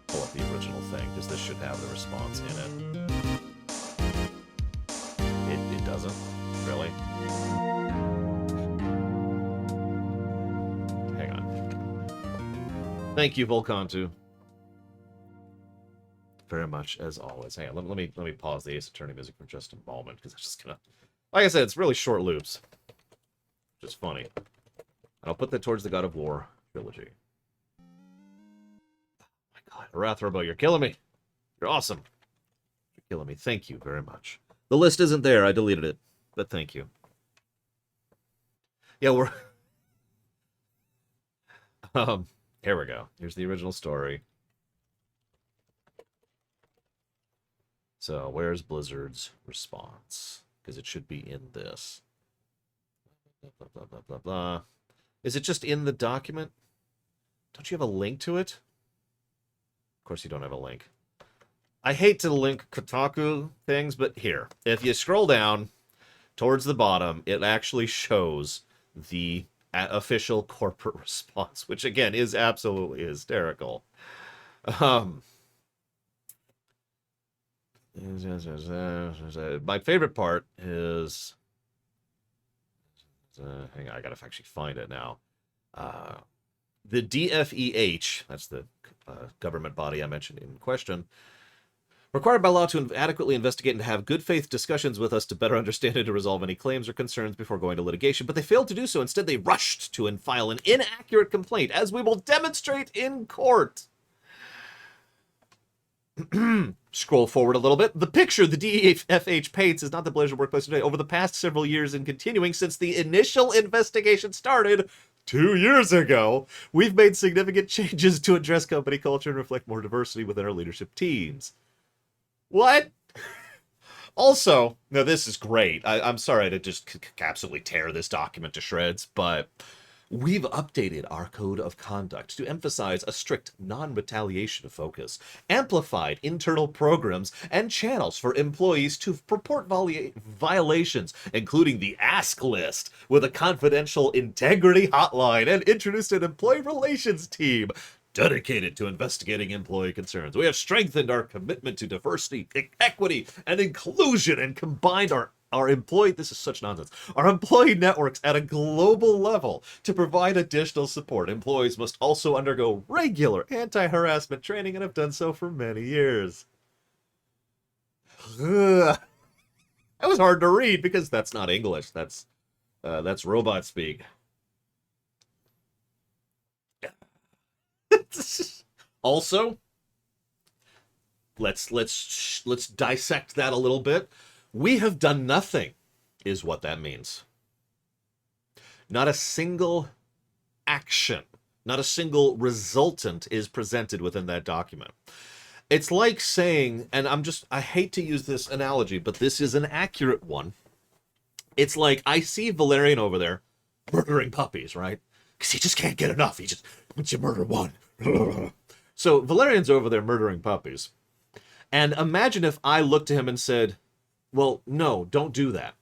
Pull up the original thing, because this should have the response in it. It doesn't, really. Hang on. Thank you, Volcantu. Very much, as always. Hang on, let me pause the Ace Attorney music for just a moment, because I'm just gonna... Like I said, it's really short loops. Which is funny. And I'll put that towards the God of War trilogy. Oh my god, Arathrobo, you're killing me! You're awesome! You're killing me. Thank you very much. The list isn't there, I deleted it. But thank you. Yeah, we're... here we go. Here's the original story. So, where's Blizzard's response? Because it should be in this. Blah, blah, blah, blah, blah. Is it just in the document? Don't you have a link to it? Of course you don't have a link. I hate to link Kotaku things, but here. If you scroll down towards the bottom, it actually shows the official corporate response, which, again, is absolutely hysterical. My favorite part is... hang on, I gotta actually find it now. The DFEH, that's the government body I mentioned in question, required by law to adequately investigate and have good faith discussions with us to better understand and to resolve any claims or concerns before going to litigation, but they failed to do so. Instead, they rushed to file an inaccurate complaint, as we will demonstrate in court. Scroll forward a little bit. The picture the DFH paints is not the Blizzard workplace today. Over the past several years and continuing since the initial investigation started 2 years ago, we've made significant changes to address company culture and reflect more diversity within our leadership teams. What? Also, now this is great. I'm sorry to just absolutely tear this document to shreds, but we've updated our code of conduct to emphasize a strict non-retaliation focus, amplified internal programs and channels for employees to report violations, including the Ask List, with a confidential integrity hotline, and introduced an employee relations team dedicated to investigating employee concerns. We have strengthened our commitment to diversity, equity, and inclusion, and combined our employee, this is such nonsense, our employee networks at a global level to provide additional support. Employees must also undergo regular anti-harassment training and have done so for many years. Ugh. That was hard to read because that's not English. That's robot speak. Also, let's dissect that a little bit. We have done nothing, is what that means. Not a single action, not a single resultant is presented within that document. It's like saying, and I hate to use this analogy, but this is an accurate one. It's like, I see Valerian over there murdering puppies, right? Because he just can't get enough. He just, once you murder one. So Valerian's over there murdering puppies. And imagine if I looked to him and said, well, no, don't do that.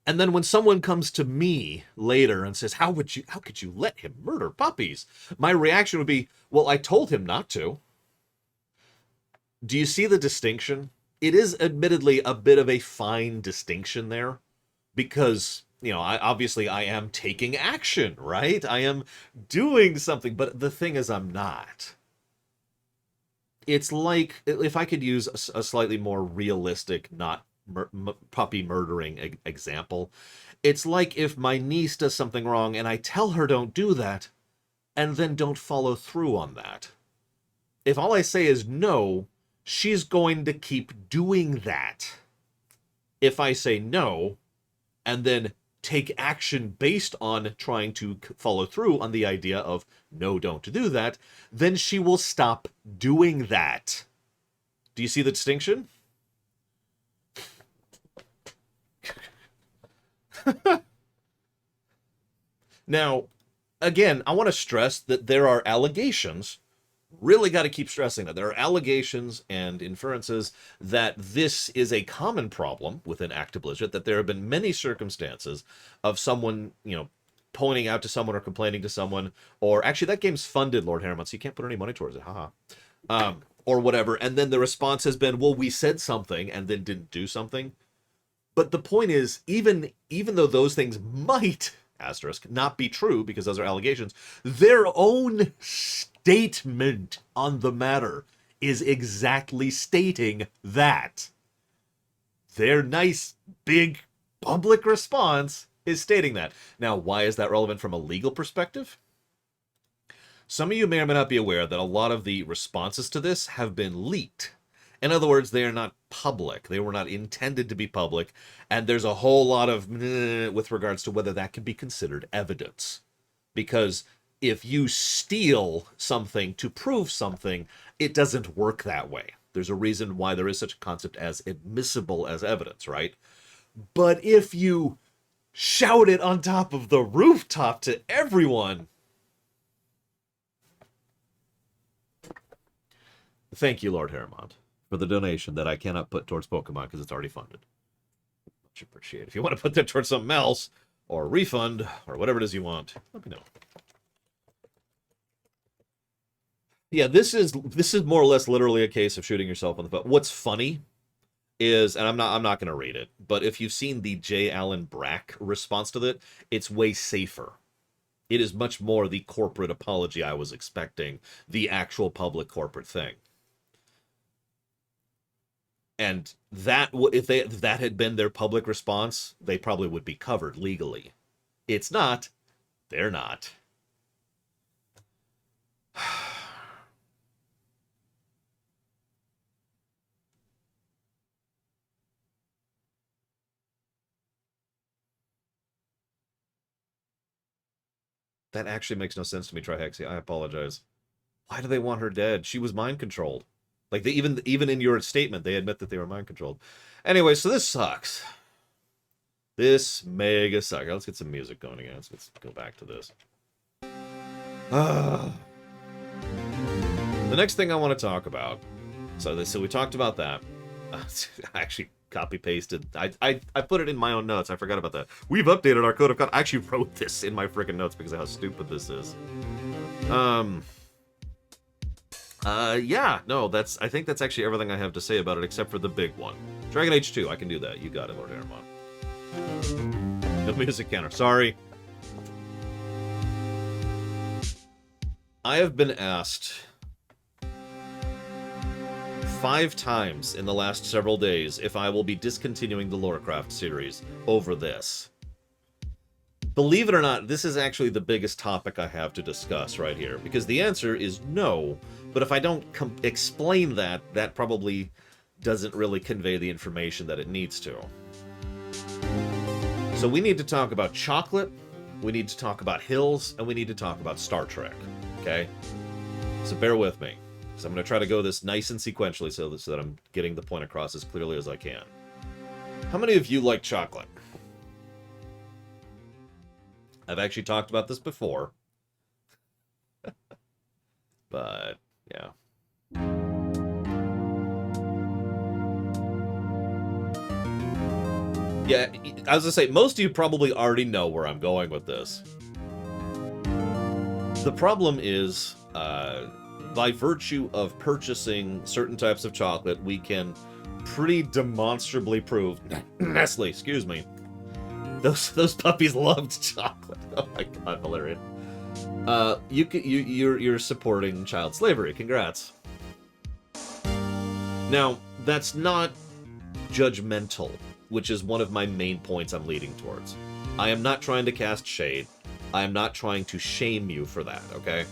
And then when someone comes to me later and says, how could you let him murder puppies? My reaction would be, well, I told him not to. Do you see the distinction? It is admittedly a bit of a fine distinction there, because, you know, I am taking action, right? I am doing something, but the thing is, I'm not. It's like, if I could use a slightly more realistic, not puppy murdering example, it's like if my niece does something wrong and I tell her don't do that, and then don't follow through on that. If all I say is no, she's going to keep doing that. If I say no, and then take action based on trying to follow through on the idea of no, don't do that, then she will stop doing that. Do you see the distinction? Now, again, I want to stress that there are allegations. Really got to keep stressing that there are allegations and inferences that this is a common problem within Actiblizzard, that there have been many circumstances of someone, you know, pointing out to someone or complaining to someone, or actually that game's funded, Lord Harriman, so you can't put any money towards it, haha. or whatever, and then the response has been, well, we said something and then didn't do something. But the point is, even though those things might, asterisk, not be true, because those are allegations, their own statement on the matter is exactly stating that. Their nice, big, public response is stating that. Now, why is that relevant from a legal perspective? Some of you may or may not be aware that a lot of the responses to this have been leaked. In other words, they are not public. They were not intended to be public, and there's a whole lot of with regards to whether that can be considered evidence. Because if you steal something to prove something, it doesn't work that way. There's a reason why there is such a concept as admissible as evidence, right? But if you shout it on top of the rooftop to everyone... Thank you, Lord Harrimont, for the donation that I cannot put towards Pokemon because it's already funded. Much appreciated. If you want to put that towards something else, or refund, or whatever it is you want, let me know. Yeah, this is more or less literally a case of shooting yourself in the foot. What's funny is, and I'm not going to read it, but if you've seen the J. Allen Brack response to that, it's way safer. It is much more the corporate apology I was expecting, the actual public corporate thing. And that, if that had been their public response, they probably would be covered legally. It's not. They're not. That actually makes no sense to me, Trihexia. I apologize. Why do they want her dead? She was mind controlled. Like, they even in your statement, they admit that they were mind controlled. Anyway, so this sucks. This mega sucks. Let's get some music going again. Let's go back to this. The next thing I want to talk about. So we talked about that. I actually copy-pasted. I put it in my own notes. I forgot about that. We've updated our code of conduct. I actually wrote this in my freaking notes because of how stupid this is. Yeah, no, I think that's actually everything I have to say about it, except for the big one. Dragon Age 2, I can do that. You got it, Lord Aramon. No music counter, sorry. I have been asked 5 times in the last several days if I will be discontinuing the LoreCraft series over this. Believe it or not, this is actually the biggest topic I have to discuss right here, because the answer is no, but if I don't explain that, that probably doesn't really convey the information that it needs to. So we need to talk about chocolate, we need to talk about hills, and we need to talk about Star Trek, okay? So bear with me, because I'm going to try to go this nice and sequentially so that I'm getting the point across as clearly as I can. How many of you like chocolate? I've actually talked about this before. But, yeah. Yeah, I was gonna say, most of you probably already know where I'm going with this. The problem is, by virtue of purchasing certain types of chocolate, we can pretty demonstrably prove... Nestle, excuse me. Those puppies loved chocolate. Oh my god, hilarious. You're supporting child slavery. Congrats. Now, that's not judgmental, which is one of my main points I'm leading towards. I am not trying to cast shade. I am not trying to shame you for that, okay?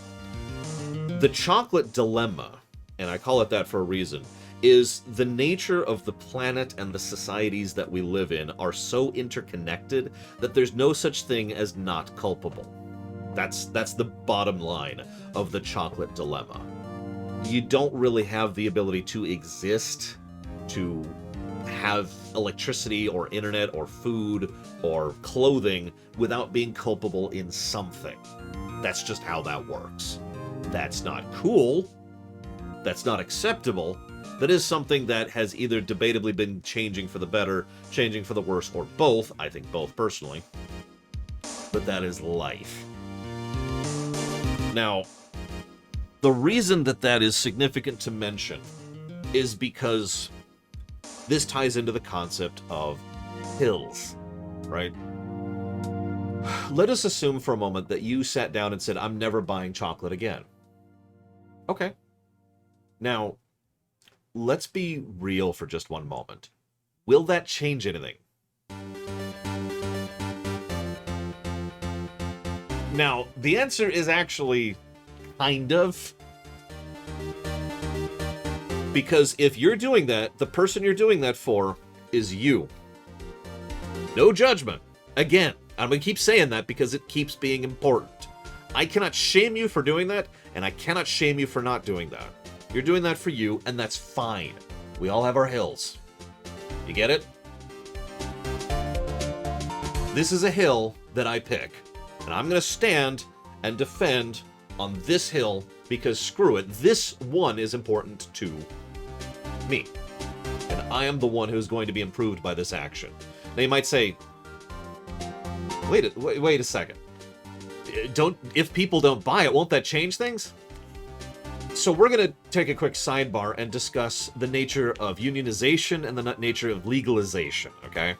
The chocolate dilemma, and I call it that for a reason, is the nature of the planet and the societies that we live in are so interconnected that there's no such thing as not culpable. That's the bottom line of the chocolate dilemma. You don't really have the ability to exist, to have electricity or internet or food or clothing without being culpable in something. That's just how that works. That's not cool. That's not acceptable. That is something that has either debatably been changing for the better, changing for the worse, or both. I think both, personally. But that is life. Now, The reason that that is significant to mention is because this ties into the concept of hills, right? Let us assume for a moment that you sat down and said, I'm never buying chocolate again. Okay. Now, let's be real for just one moment. Will that change anything? Now, the answer is actually kind of. Because if you're doing that, the person you're doing that for is you. No judgment. Again, I'm going to keep saying that because it keeps being important. I cannot shame you for doing that, and I cannot shame you for not doing that. You're doing that for you, and that's fine. We all have our hills. You get it? This is a hill that I pick, and I'm going to stand and defend on this hill because screw it, this one is important to me. And I am the one who's going to be improved by this action. Now you might say, wait a second. If people don't buy it, won't that change things? So we're going to take a quick sidebar and discuss the nature of unionization and the nature of legalization, okay?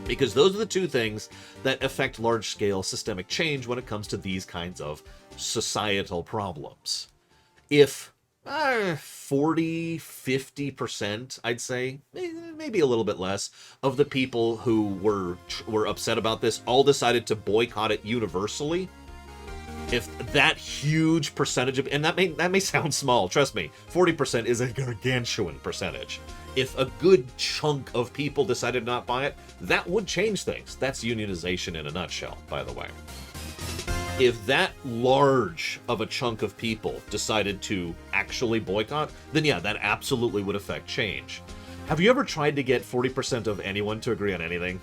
Because those are the two things that affect large-scale systemic change when it comes to these kinds of societal problems. If 40-50%, I'd say, maybe a little bit less, of the people who were upset about this all decided to boycott it universally, if that huge percentage of, and that may sound small, trust me, 40% is a gargantuan percentage. If a good chunk of people decided not buy it, that would change things. That's unionization in a nutshell, by the way. If that large of a chunk of people decided to actually boycott, then yeah, that absolutely would affect change. Have you ever tried to get 40% of anyone to agree on anything?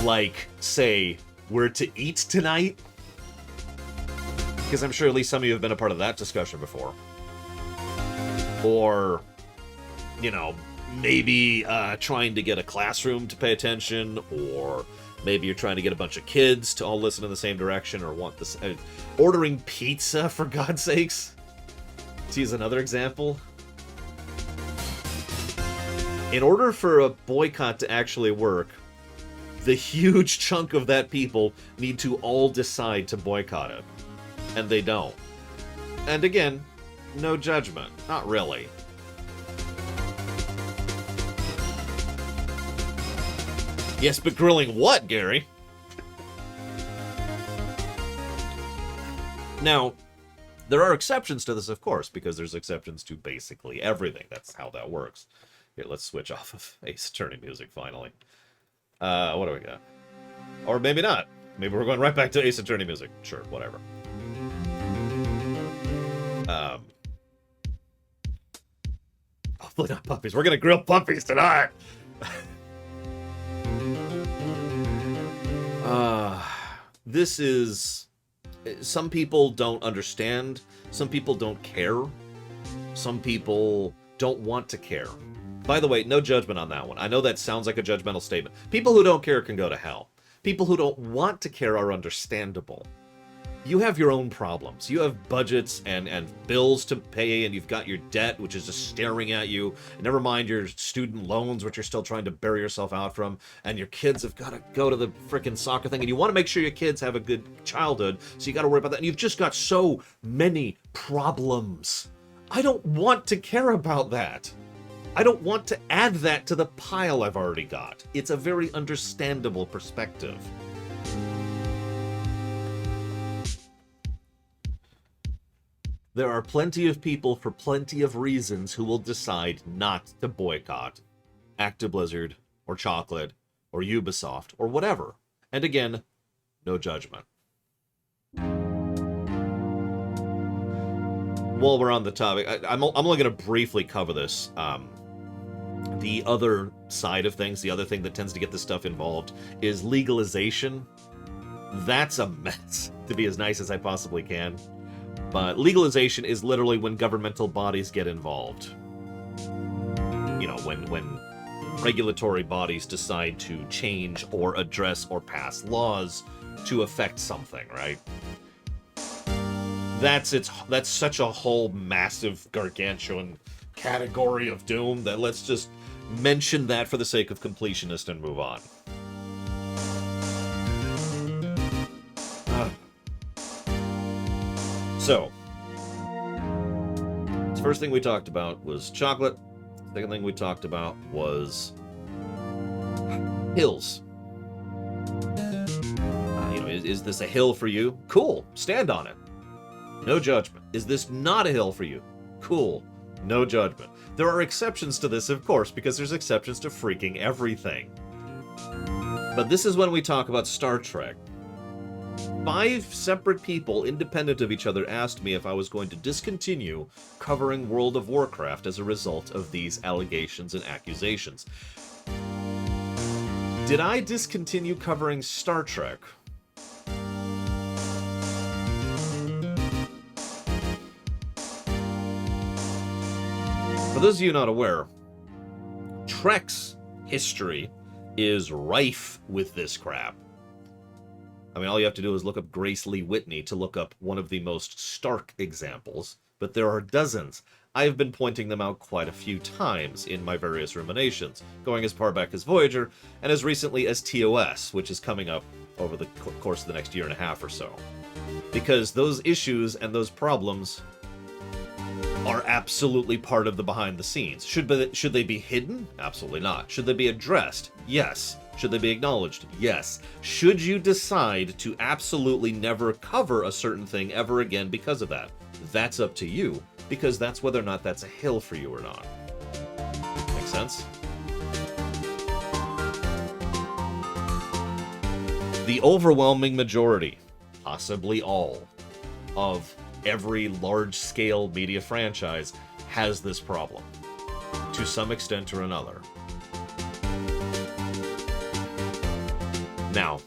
Like, say, we're to eat tonight? Because I'm sure at least some of you have been a part of that discussion before. Or, you know, maybe trying to get a classroom to pay attention, or maybe you're trying to get a bunch of kids to all listen in the same direction, or want this ordering pizza, for God's sakes. To use another example. In order for a boycott to actually work, the huge chunk of that people need to all decide to boycott it. And they don't. And again, no judgment. Not really. Yes, but grilling what, Gary? Now, there are exceptions to this, of course, because there's exceptions to basically everything. That's how that works. Here, let's switch off of Ace Attorney music, finally. What do we got? Or maybe not. Maybe we're going right back to Ace Attorney music. Sure, whatever. Hopefully not puppies. We're gonna grill puppies tonight! This is... Some people don't understand. Some people don't care. Some people don't want to care. By the way, no judgment on that one. I know that sounds like a judgmental statement. People who don't care can go to hell. People who don't want to care are understandable. You have your own problems. You have budgets and bills to pay, and you've got your debt, which is just staring at you. And never mind your student loans, which you're still trying to bury yourself out from. And your kids have got to go to the frickin' soccer thing. And you want to make sure your kids have a good childhood, so you got to worry about that. And you've just got so many problems. I don't want to care about that. I don't want to add that to the pile I've already got. It's a very understandable perspective. There are plenty of people for plenty of reasons who will decide not to boycott Actiblizzard or Chocolate or Ubisoft or whatever. And again, no judgment. While we're on the topic, I'm only going to briefly cover this. The other side of things, the other thing that tends to get this stuff involved, is legalization. That's a mess, to be as nice as I possibly can. But legalization is literally when governmental bodies get involved. You know, when regulatory bodies decide to change or address or pass laws to affect something, right? That's such a whole massive gargantuan category of doom that let's just mention that for the sake of completionist and move on. So, the first thing we talked about was chocolate. Second thing we talked about was hills. Is this a hill for you? Cool. Stand on it. No judgment. Is this not a hill for you? Cool. No judgment. There are exceptions to this, of course, because there's exceptions to freaking everything. But this is when we talk about Star Trek. 5 separate people, independent of each other, asked me if I was going to discontinue covering World of Warcraft as a result of these allegations and accusations. Did I discontinue covering Star Trek? For those of you not aware, Trek's history is rife with this crap. I mean, all you have to do is look up Grace Lee Whitney to look up one of the most stark examples, but there are dozens. I've been pointing them out quite a few times in my various ruminations, going as far back as Voyager, and as recently as TOS, which is coming up over the course of the next year and a half or so. Because those issues and those problems are absolutely part of the behind the scenes. Should they be hidden? Absolutely not. Should they be addressed? Yes. Should they be acknowledged? Yes. Should you decide to absolutely never cover a certain thing ever again because of that? That's up to you, because that's whether or not that's a hill for you or not. Make sense? The overwhelming majority, possibly all, of every large-scale media franchise has this problem, to some extent or another. Now,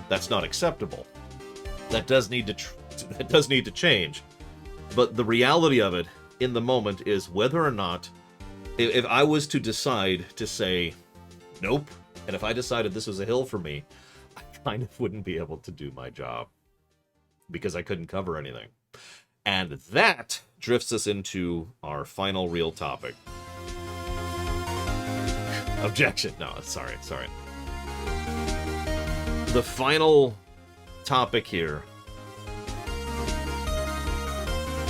that's not acceptable. That does need to change. But the reality of it, in the moment, is whether or not, if I was to decide to say, nope, and if I decided this was a hill for me, I kind of wouldn't be able to do my job, because I couldn't cover anything. And that drifts us into our final real topic. Objection. No, sorry. The final topic here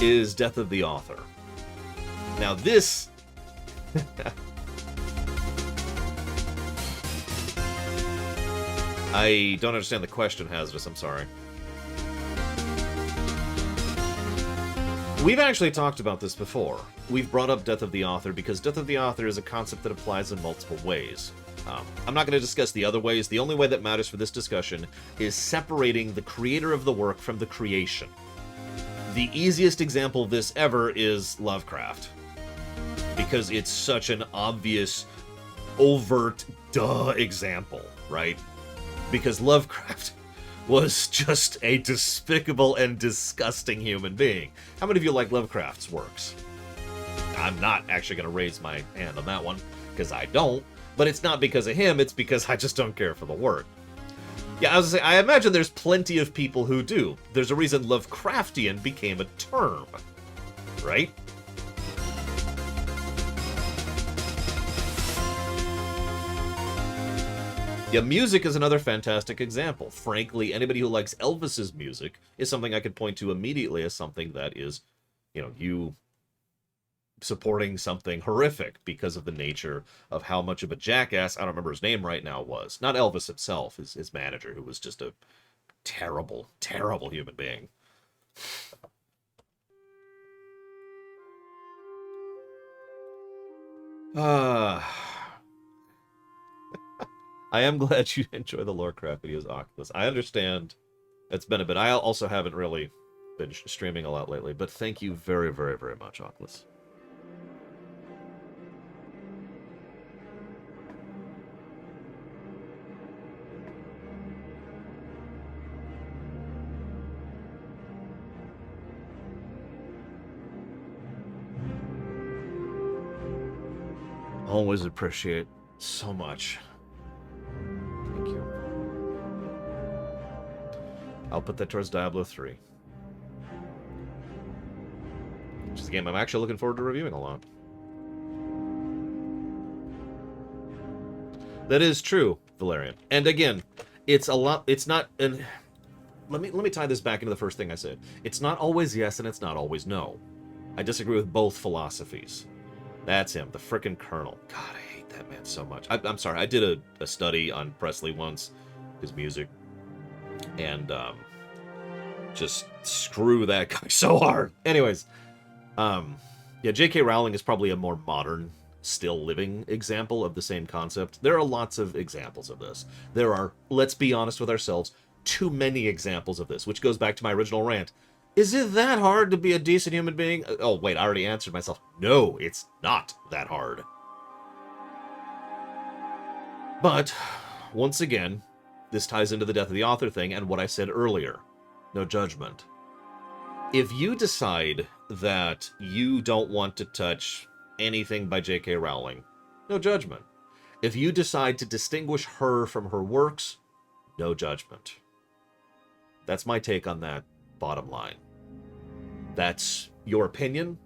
is death of the author. Now this... I don't understand the question, Hazardous, I'm sorry. We've actually talked about this before. We've brought up death of the author because death of the author is a concept that applies in multiple ways. I'm not going to discuss the other ways. The only way that matters for this discussion is separating the creator of the work from the creation. The easiest example of this ever is Lovecraft, because it's such an obvious, overt, duh example, right? Because Lovecraft was just a despicable and disgusting human being. How many of you like Lovecraft's works? I'm not actually going to raise my hand on that one, because I don't. But it's not because of him, it's because I just don't care for the work. Yeah, I was gonna say, I imagine there's plenty of people who do. There's a reason Lovecraftian became a term, right? Yeah, music is another fantastic example. Frankly, anybody who likes Elvis's music is something I could point to immediately as something that is, you supporting something horrific because of the nature of how much of a jackass, I don't remember his name right now, was. Not Elvis himself, his manager, who was just a terrible, terrible human being. I am glad you enjoy the LoreCraft videos, Oculus. I understand it's been a bit. I also haven't really been streaming a lot lately, but thank you very, very, very much, Oculus. Always appreciate so much. Thank you. I'll put that towards Diablo 3. which is a game I'm actually looking forward to reviewing a lot. That is true, Valerian. And again, it's a lot. It's not. And let me tie this back into the first thing I said. It's not always yes, and it's not always no. I disagree with both philosophies. That's him, the frickin' Colonel. God, I hate that man so much. I'm sorry. I did a study on Presley once, his music, and just screw that guy so hard. Anyways, yeah, J.K. Rowling is probably a more modern, still living example of the same concept. There are lots of examples of this. There are, let's be honest with ourselves, too many examples of this, which goes back to my original rant. Is it that hard to be a decent human being? Oh, wait, I already answered myself. No, it's not that hard. But, once again, this ties into the death of the author thing and what I said earlier. No judgment. If you decide that you don't want to touch anything by J.K. Rowling, no judgment. If you decide to distinguish her from her works, no judgment. That's my take on that, bottom line. That's your opinion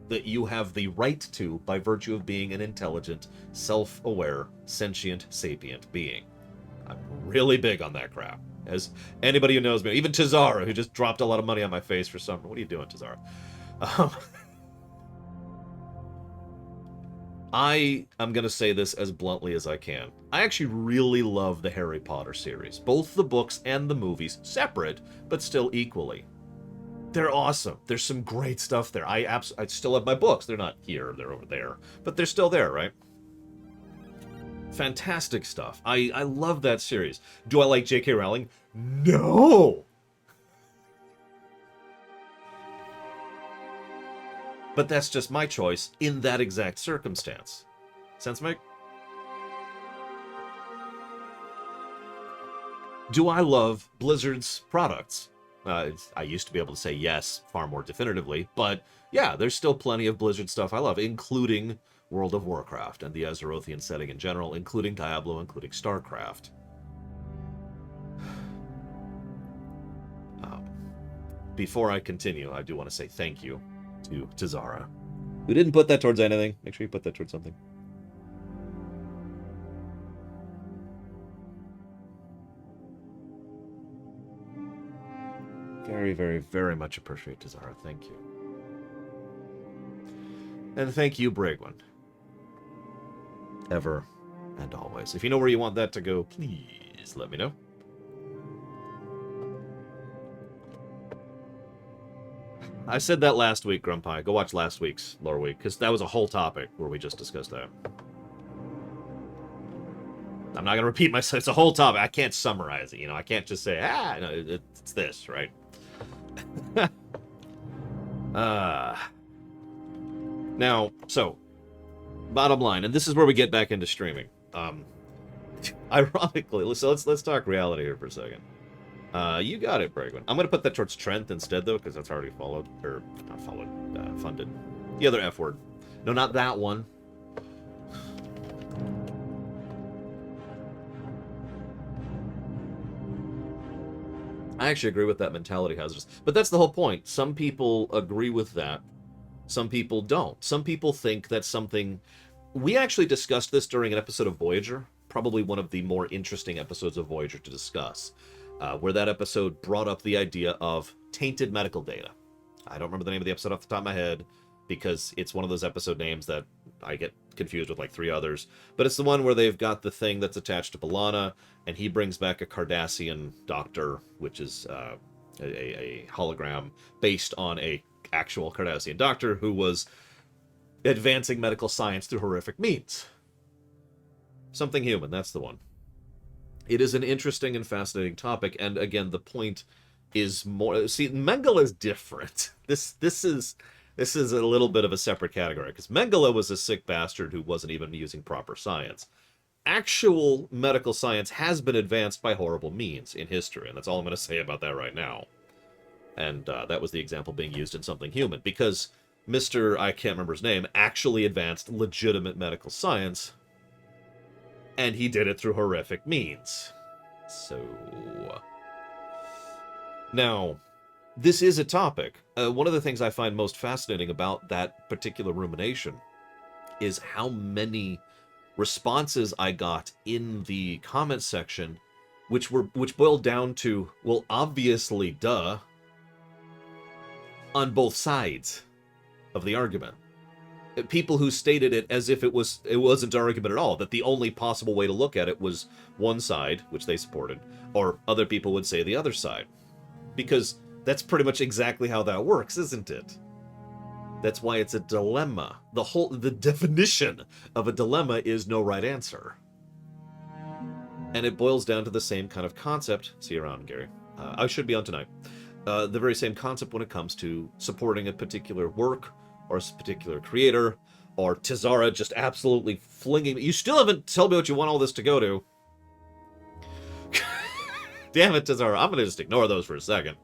that you have the right to by virtue of being an intelligent, self-aware, sentient, sapient being. I'm really big on that crap. As anybody who knows me, even Tazara, who just dropped a lot of money on my face for summer. What are you doing, Tazara? I am going to say this as bluntly as I can. I actually really love the Harry Potter series. Both the books and the movies, separate, but still equally. They're awesome. There's some great stuff there. I still have my books. They're not here, they're over there. But they're still there, right? Fantastic stuff. I love that series. Do I like J.K. Rowling? No! But that's just my choice in that exact circumstance. Sense make? Do I love Blizzard's products? I used to be able to say yes far more definitively, but yeah, there's still plenty of Blizzard stuff I love, including World of Warcraft and the Azerothian setting in general, including Diablo, including StarCraft. Before I continue, I do want to say thank you to Tazara, who didn't put that towards anything. Make sure you put that towards something. Very, very, very much appreciate Tazara. Thank you. And thank you, Bragwin. Ever and always. If you know where you want that to go, please let me know. I said that last week, Grumpy. Go watch last week's Loreweek, because that was a whole topic where we just discussed that. I'm not going to repeat myself. It's a whole topic. I can't summarize it, you know. I can't just say, no, it's this, right? Now, so, bottom line, and this is where we get back into streaming. Ironically, so let's talk reality here for a second. You got it, Bragwin. I'm going to put that towards Trent instead, though, because that's already followed, or not followed, funded. The other F word. No, not that one. I actually agree with that mentality hazardous. But that's the whole point. Some people agree with that. Some people don't. Some people think that something... We actually discussed this during an episode of Voyager. Probably one of the more interesting episodes of Voyager to discuss. Where that episode brought up the idea of tainted medical data. I don't remember the name of the episode off the top of my head, because it's one of those episode names that I get confused with like 3 others. But it's the one where they've got the thing that's attached to B'Elanna, and he brings back a Cardassian doctor, which is a hologram based on a actual Cardassian doctor who was advancing medical science through horrific means. Something human, that's the one. It is an interesting and fascinating topic, and again, the point is more... See, Mengele is different. This is a little bit of a separate category, because Mengele was a sick bastard who wasn't even using proper science. Actual medical science has been advanced by horrible means in history, and that's all I'm going to say about that right now. And that was the example being used in Something Human, because Mr. I can't remember his name actually advanced legitimate medical science, and he did it through horrific means. So... Now, this is a topic. One of the things I find most fascinating about that particular rumination is how many responses I got in the comment section, which boiled down to, well, obviously, duh, on both sides of the argument. People who stated it as if it wasn't an argument at all, that the only possible way to look at it was one side, which they supported, or other people would say the other side. Because that's pretty much exactly how that works, isn't it? That's why it's a dilemma. The definition of a dilemma is no right answer. And it boils down to the same kind of concept. See you around, Gary. I should be on tonight. The very same concept when it comes to supporting a particular work, or a particular creator, or Tizara just absolutely flinging... You still haven't told me what you want all this to go to. Damn it, Tizara. I'm going to just ignore those for a second.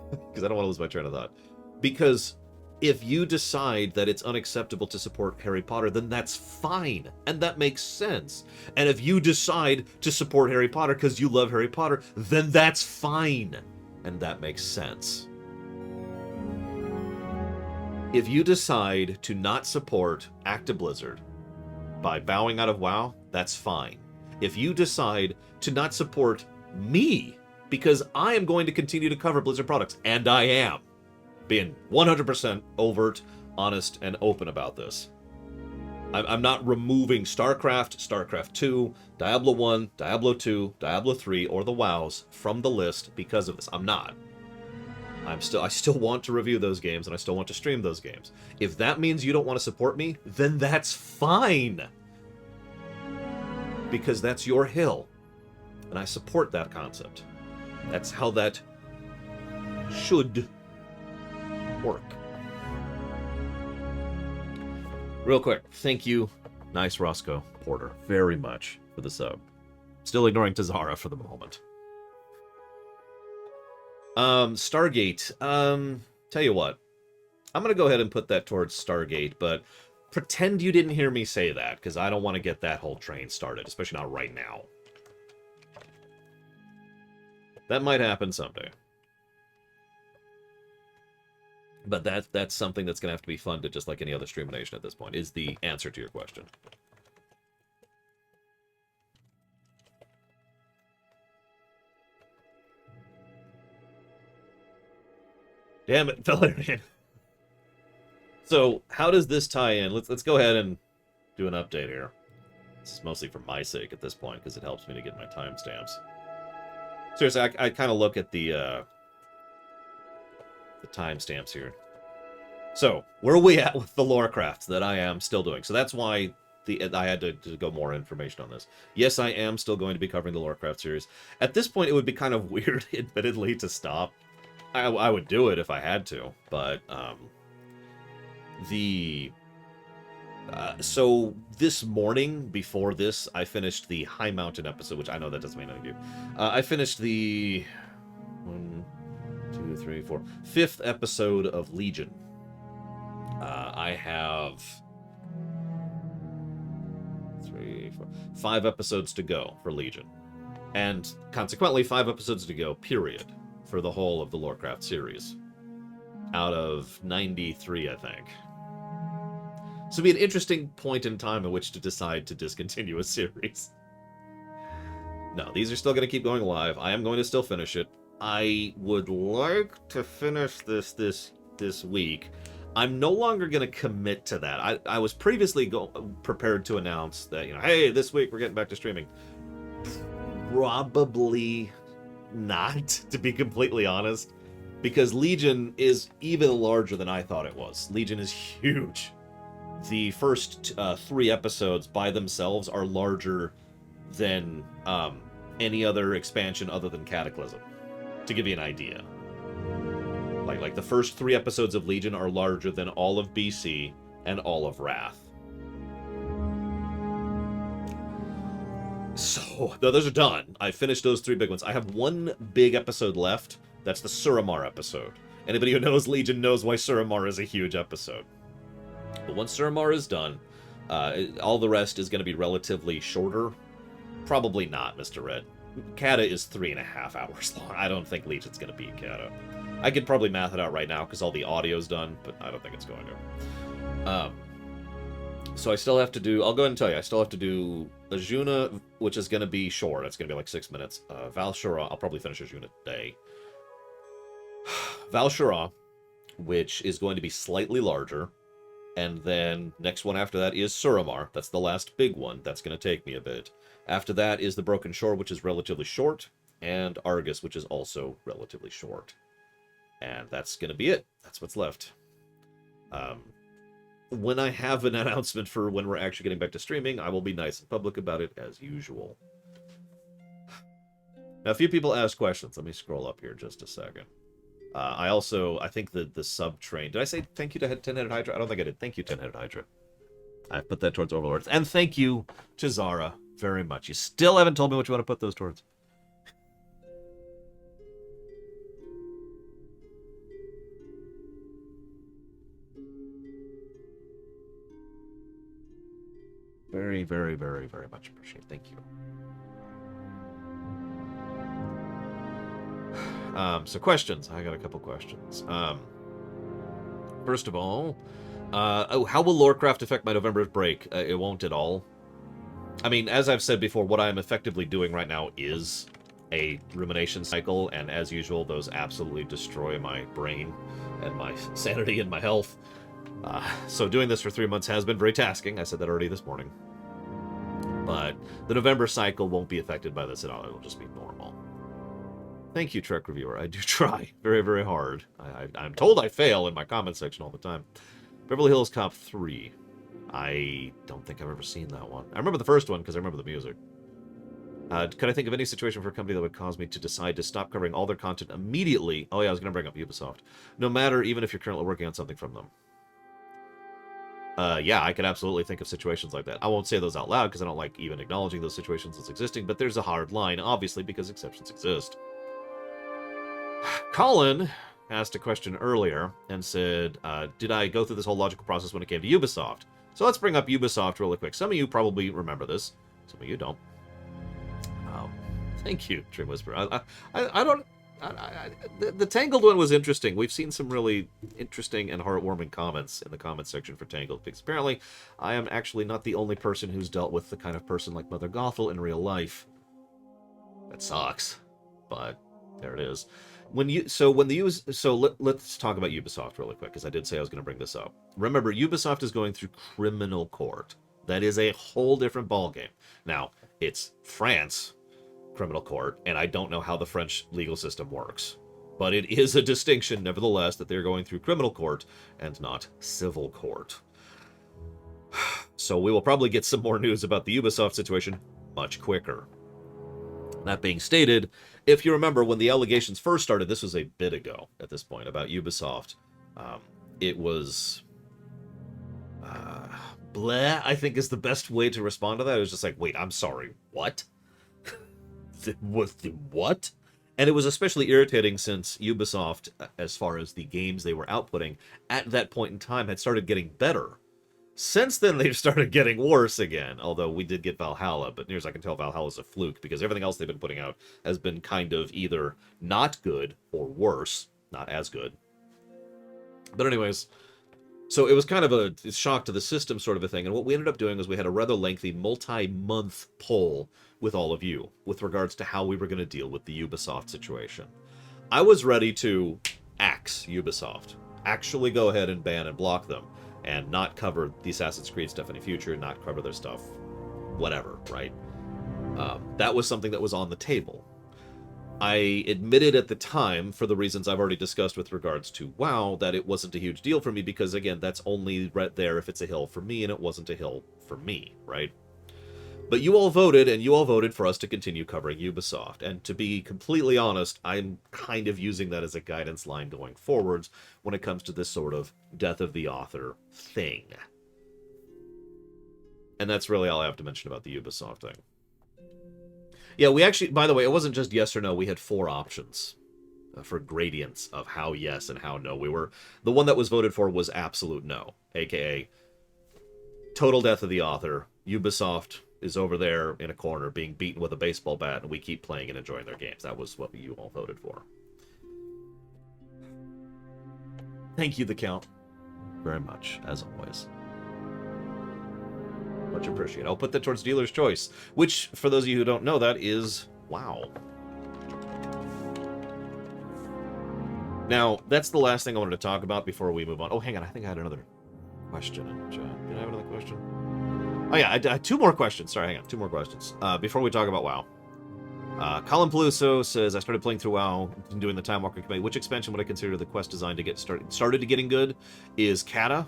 Because I don't want to lose my train of thought. Because if you decide that it's unacceptable to support Harry Potter, then that's fine. And that makes sense. And if you decide to support Harry Potter because you love Harry Potter, then that's fine. And that makes sense. If you decide to not support Actiblizzard by bowing out of WoW, that's fine. If you decide to not support me because I am going to continue to cover Blizzard products, and I am, being 100% overt, honest, and open about this. I'm not removing StarCraft, StarCraft 2, Diablo 1, Diablo 2, Diablo 3, or the WoWs from the list because of this. I'm not. I still want to review those games, and I still want to stream those games. If that means you don't want to support me, then that's fine. Because that's your hill. And I support that concept. That's how that should work. Real quick, thank you, Nice Roscoe Porter, very much for the sub. Still ignoring Tizara for the moment. Stargate. Tell you what. I'm going to go ahead and put that towards Stargate, but pretend you didn't hear me say that, because I don't want to get that whole train started, especially not right now. That might happen someday. But that's something that's going to have to be funded, just like any other streamination at this point, is the answer to your question. Damn it, Valerian. So, how does this tie in? Let's go ahead and do an update here. This is mostly for my sake at this point, because it helps me to get my timestamps. Seriously, I kind of look at the timestamps here. So, where are we at with the LoreCraft that I am still doing? So that's why I had to go more information on this. Yes, I am still going to be covering the LoreCraft series. At this point, it would be kind of weird, admittedly, to stop. I would do it if I had to, but so this morning, before this, I finished the High Mountain episode, which I know that doesn't mean anything to you. I finished the 5th episode of Legion. I have 5 episodes to go for Legion. And consequently, 5 episodes to go, period, for the whole of the LoreCraft series. Out of 93, I think. So it'd be an interesting point in time at which to decide to discontinue a series. No, these are still going to keep going live. I am going to still finish it. I would like to finish this week. I'm no longer going to commit to that. I was previously prepared to announce that, hey, this week we're getting back to streaming. Probably not, to be completely honest, because Legion is even larger than I thought it was. Legion is huge. The first 3 episodes by themselves are larger than any other expansion other than Cataclysm, to give you an idea. Like the first 3 episodes of Legion are larger than all of BC and all of Wrath. So, those are done. I finished those 3 big ones. I have 1 big episode left. That's the Suramar episode. Anybody who knows Legion knows why Suramar is a huge episode. But once Suramar is done, all the rest is going to be relatively shorter. Probably not, Mr. Red. Kata is 3.5 hours long. I don't think Legion's going to beat Kata. I could probably math it out right now because all the audio's done, but I don't think it's going to. So I still have to do... I'll go ahead and tell you. I still have to do Ajuna, which is going to be short. It's going to be like 6 minutes. Valshura, I'll probably finish Ajuna today. Valshura, which is going to be slightly larger. And then next one after that is Suramar. That's the last big one. That's going to take me a bit. After that is the Broken Shore, which is relatively short. And Argus, which is also relatively short. And that's going to be it. That's what's left. When I have an announcement for when we're actually getting back to streaming, I will be nice and public about it as usual. Now, a few people asked questions. Let me scroll up here just a second. I think the sub-train... Did I say thank you to 10-Headed Hydra? I don't think I did. Thank you, 10-Headed Hydra. I put that towards Overlords. And thank you to Zara very much. You still haven't told me what you want to put those towards. Very, very, very, very much appreciate. Thank you. So questions. I got a couple questions. First of all, how will LoreCraft affect my November break? It won't at all. I mean, as I've said before, what I'm effectively doing right now is a rumination cycle, and as usual, those absolutely destroy my brain and my sanity and my health. So doing this for 3 months has been very tasking. I said that already this morning. But the November cycle won't be affected by this at all. It'll just be normal. Thank you, Trek Reviewer. I do try very, very hard. I'm told I fail in my comment section all the time. Beverly Hills Cop 3. I don't think I've ever seen that one. I remember the first one because I remember the music. Could I think of any situation for a company that would cause me to decide to stop covering all their content immediately? Oh yeah, I was going to bring up Ubisoft. No matter, even if you're currently working on something from them. Yeah, I could absolutely think of situations like that. I won't say those out loud because I don't like even acknowledging those situations as existing, but there's a hard line, obviously, because exceptions exist. Colin asked a question earlier and said, did I go through this whole logical process when it came to Ubisoft? So let's bring up Ubisoft really quick. Some of you probably remember this. Some of you don't. Thank you, Dream Whisperer. The Tangled one was interesting. We've seen some really interesting and heartwarming comments in the comments section for Tangled, because apparently I am actually not the only person who's dealt with the kind of person like Mother Gothel in real life. That sucks, but there it is. Let's talk about Ubisoft really quick, because I did say I was going to bring this up. Remember, Ubisoft is going through criminal court. That is a whole different ballgame. Now, it's France criminal court, and I don't know how the French legal system works. But it is a distinction, nevertheless, that they're going through criminal court and not civil court. So we will probably get some more news about the Ubisoft situation much quicker. That being stated, if you remember when the allegations first started, this was a bit ago at this point, about Ubisoft, it was... bleh, I think is the best way to respond to that. It was just like, wait, I'm sorry, what? What? And it was especially irritating since Ubisoft, as far as the games they were outputting, at that point in time had started getting better. Since then, they've started getting worse again, although we did get Valhalla, but near as I can tell, Valhalla's a fluke, because everything else they've been putting out has been kind of either not good or worse, not as good. But anyways, so it was kind of a shock to the system sort of a thing, and what we ended up doing was we had a rather lengthy multi-month poll with all of you with regards to how we were going to deal with the Ubisoft situation. I was ready to axe Ubisoft, actually go ahead and ban and block them, and not cover the Assassin's Creed stuff in the future, not cover their stuff, whatever, right? That was something that was on the table. I admitted at the time, for the reasons I've already discussed with regards to WoW, that it wasn't a huge deal for me, because, again, that's only right there if it's a hill for me, and it wasn't a hill for me, right? But you all voted, and you all voted for us to continue covering Ubisoft. And to be completely honest, I'm kind of using that as a guidance line going forwards when it comes to this sort of death of the author thing. And that's really all I have to mention about the Ubisoft thing. Yeah, we actually, by the way, it wasn't just yes or no. We had 4 options for gradients of how yes and how no. The one that was voted for was absolute no, aka total death of the author. Ubisoft is over there in a corner being beaten with a baseball bat, and we keep playing and enjoying their games. That was what you all voted for. Thank you, the Count, very much, as always. Much appreciated. I'll put that towards Dealer's Choice, which, for those of you who don't know, that is WoW. Now, that's the last thing I wanted to talk about before we move on. Oh, hang on. I think I had another question in chat. Did I have another question? Oh, yeah. I had 2 more questions. Sorry, hang on. 2 more questions. Before we talk about WoW. Colin Peluso says, I started playing through WoW and doing the Time Walker campaign. Which expansion would I consider the quest design to get started to getting good? Is Kata.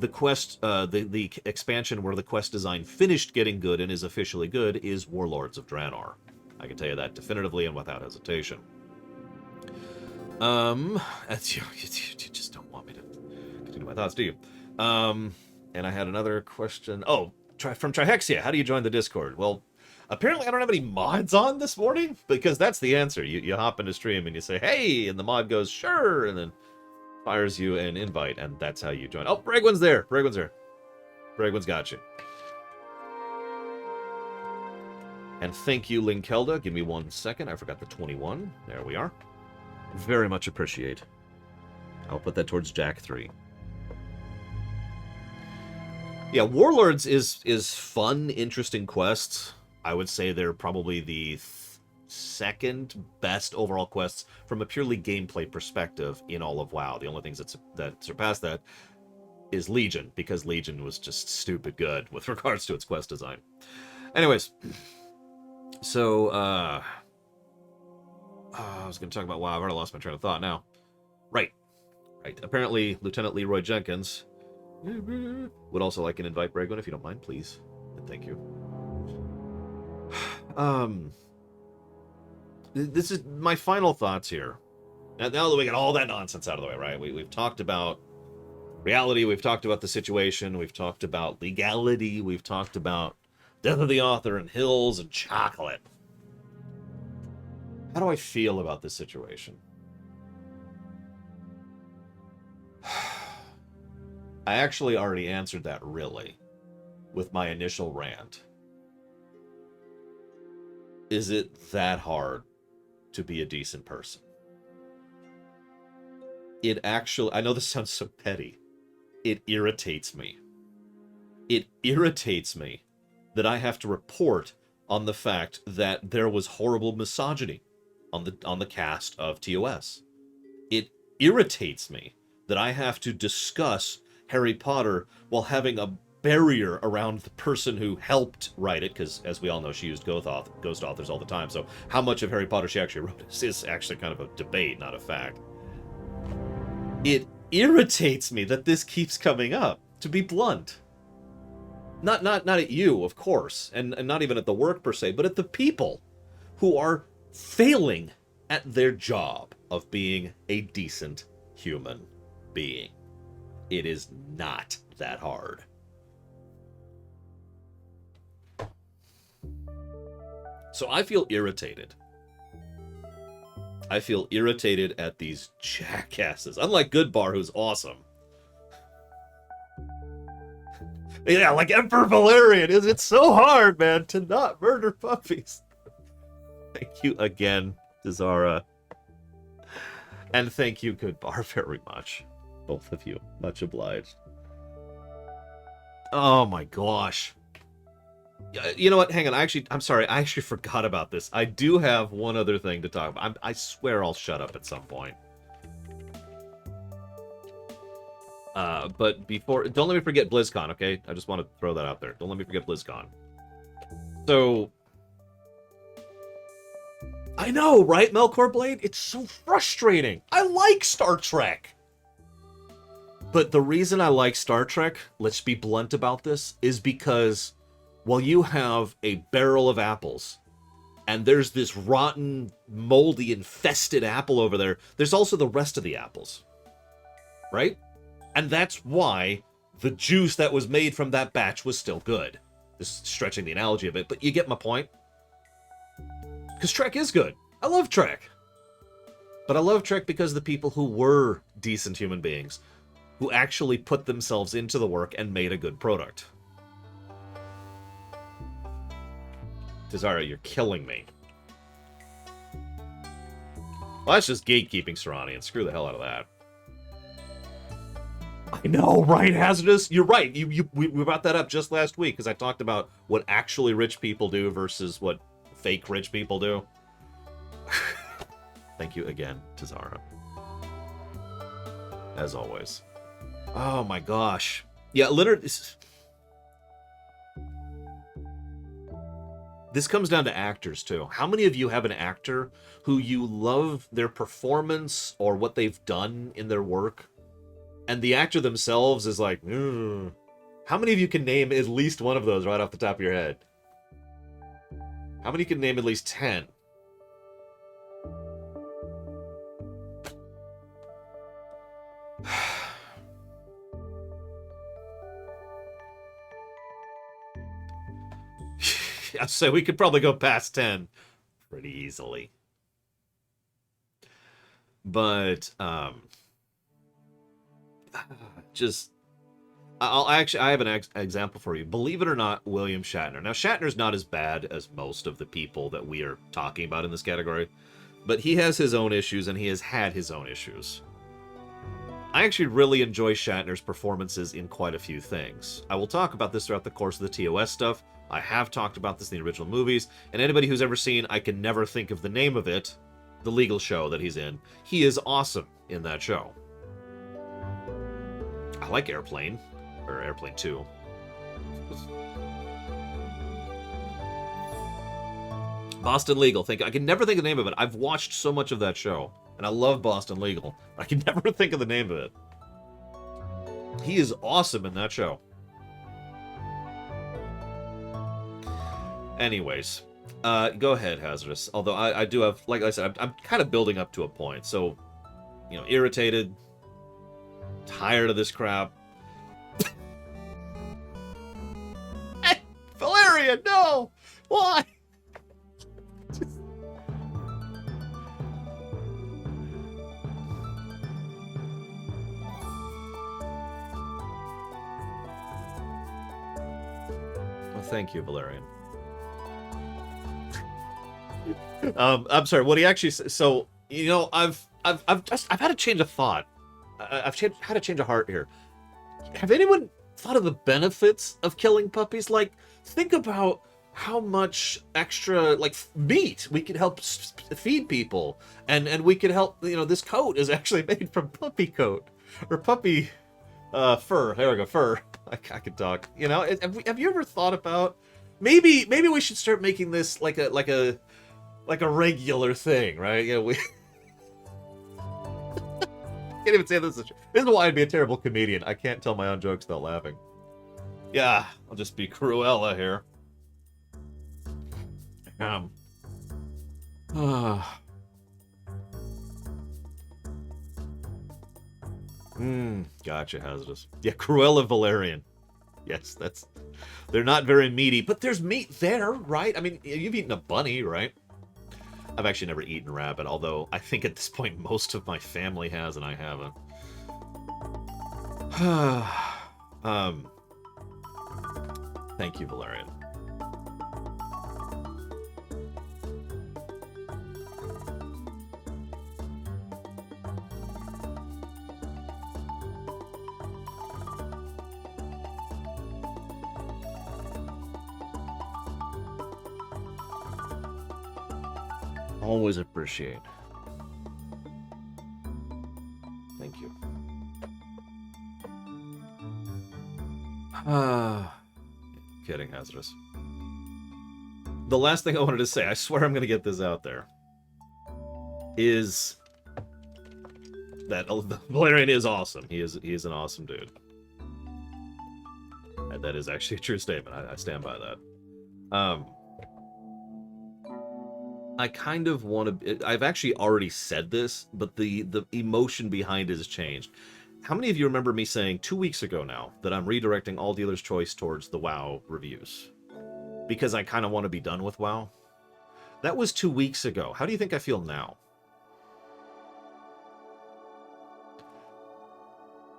The quest, the expansion where the quest design finished getting good and is officially good is Warlords of Draenor. I can tell you that definitively and without hesitation. You just don't want me to continue my thoughts, do you? And I had another question. Oh, from Trihexia, how do you join the Discord? Well, apparently I don't have any mods on this morning, because that's the answer. You hop into stream and you say, hey, and the mod goes, sure, and then fires you an invite, and that's how you join. Oh, Bregwin's there. Bregwin's there. Bregwin's got you. And thank you, Linkelda. Give me 1 second. I forgot the 21. There we are. Very much appreciate. I'll put that towards Jack 3. Yeah, Warlords is fun, interesting quests. I would say they're probably the second best overall quests from a purely gameplay perspective in all of WoW. The only things that surpass that is Legion, because Legion was just stupid good with regards to its quest design. Anyways, so I was going to talk about WoW. I've already lost my train of thought now. Right. Apparently, Lieutenant Leroy Jenkins would also like an invite, Bregwin, if you don't mind, please. And thank you. This is my final thoughts here. Now that we got all that nonsense out of the way, right? We've talked about reality, we've talked about the situation, we've talked about legality, we've talked about Death of the Author and hills and chocolate. How do I feel about this situation? I actually already answered that, really, with my initial rant. Is it that hard to be a decent person? It actually, I know this sounds so petty, it irritates me. It irritates me that I have to report on the fact that there was horrible misogyny on the cast of TOS. It irritates me that I have to discuss Harry Potter while having a barrier around the person who helped write it, because as we all know, she used ghost authors all the time, so how much of Harry Potter she actually wrote is actually kind of a debate, not a fact. It irritates me that this keeps coming up, to be blunt. Not at you, of course, and not even at the work per se, but at the people who are failing at their job of being a decent human being. It is not that hard. So I feel irritated. I feel irritated at these jackasses. Unlike Goodbar, who's awesome. Yeah, like Emperor Valerian. It's so hard, man, to not murder puppies. Thank you again, Zara. And thank you, Goodbar, very much. Both of you. Much obliged. Oh my gosh. You know what? Hang on. I'm sorry. I actually forgot about this. I do have one other thing to talk about. I swear I'll shut up at some point. But before... Don't let me forget BlizzCon, okay? I just want to throw that out there. Don't let me forget BlizzCon. So... I know, right, Melkor Blade? It's so frustrating. I like Star Trek. But the reason I like Star Trek, let's be blunt about this, is because while you have a barrel of apples, and there's this rotten, moldy, infested apple over there, there's also the rest of the apples. Right? And that's why the juice that was made from that batch was still good. This is stretching the analogy a bit, but you get my point. Because Trek is good. I love Trek. But I love Trek because the people who were decent human beings, who actually put themselves into the work and made a good product. Tazara, you're killing me. Well, that's just gatekeeping, Serrani, screw the hell out of that. I know, right, Hazardous? You're right. We brought that up just last week, because I talked about what actually rich people do versus what fake rich people do. Thank you again, Tazara. As always. Oh my gosh. Yeah, literally... This comes down to actors, too. How many of you have an actor who you love their performance or what they've done in their work, and the actor themselves is like, ugh. How many of you can name at least one of those right off the top of your head? How many can name at least 10? So we could probably go past 10 pretty easily. But, just... I have an example for you. Believe it or not, William Shatner. Now, Shatner's not as bad as most of the people that we are talking about in this category, but he has his own issues, and he has had his own issues. I actually really enjoy Shatner's performances in quite a few things. I will talk about this throughout the course of the TOS stuff. I have talked about this in the original movies, and anybody who's ever seen I Can Never Think of the Name of It, the legal show that he's in, he is awesome in that show. I like Airplane, or Airplane 2. Boston Legal. I can never think of the name of it. I've watched so much of that show, and I love Boston Legal. I can never think of the name of it. He is awesome in that show. Anyways, go ahead, Hazardous. Although I do have, like I said, I'm kind of building up to a point. So, you know, irritated, tired of this crap. Hey, Valerian, no! Why? Well, thank you, Valerian. I'm sorry. What he actually said. So, you know, I've had a change of thought. Had a change of heart here. Have anyone thought of the benefits of killing puppies? Like, think about how much extra, like, meat we could help feed people, and we could help. You know, this coat is actually made from puppy coat or puppy fur. There we go, fur. I could talk. You know, have you ever thought about maybe we should start making this like a regular thing, right? You know, we can't even say this is true. This is why I'd be a terrible comedian. I can't tell my own jokes without laughing. Yeah, I'll just be Cruella here. Gotcha, Hazardous. Yeah, Cruella Valerian. Yes, they're not very meaty, but there's meat there, right? I mean, you've eaten a bunny, right? I've actually never eaten rabbit, although I think at this point most of my family has and I haven't. Thank you, Valerian. Always appreciate. Thank you. Kidding, Hazardous. The last thing I wanted to say, I swear I'm going to get this out there, is that Valerian is awesome. He is an awesome dude. And that is actually a true statement. I stand by that. I kind of want to... I've actually already said this, but the emotion behind it has changed. How many of you remember me saying 2 weeks ago now that I'm redirecting all dealers' choice towards the WoW reviews? Because I kind of want to be done with WoW? That was 2 weeks ago. How do you think I feel now?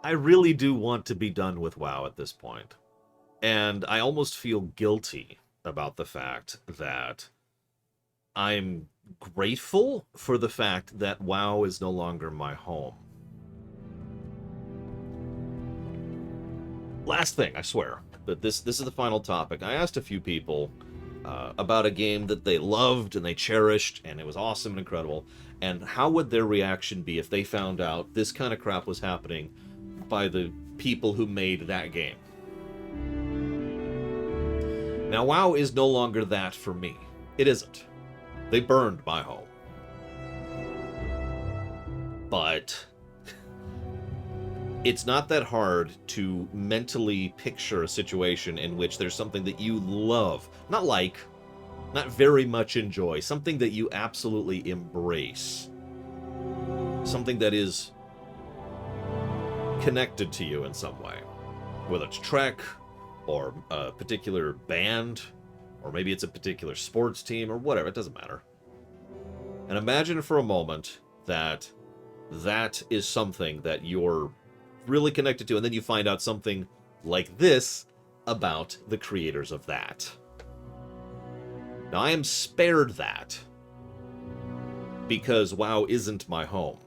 I really do want to be done with WoW at this point. And I almost feel guilty about the fact that I'm grateful for the fact that WoW is no longer my home. Last thing, I swear, that this is the final topic. I asked a few people about a game that they loved and they cherished, and it was awesome and incredible, and how would their reaction be if they found out this kind of crap was happening by the people who made that game. Now, WoW is no longer that for me. It isn't. They burned my home. But it's not that hard to mentally picture a situation in which there's something that you love, not very much enjoy, something that you absolutely embrace, something that is connected to you in some way, whether it's Trek or a particular band, or maybe it's a particular sports team or whatever, it doesn't matter. And imagine for a moment that that is something that you're really connected to, and then you find out something like this about the creators of that. Now, I am spared that because WoW isn't my home.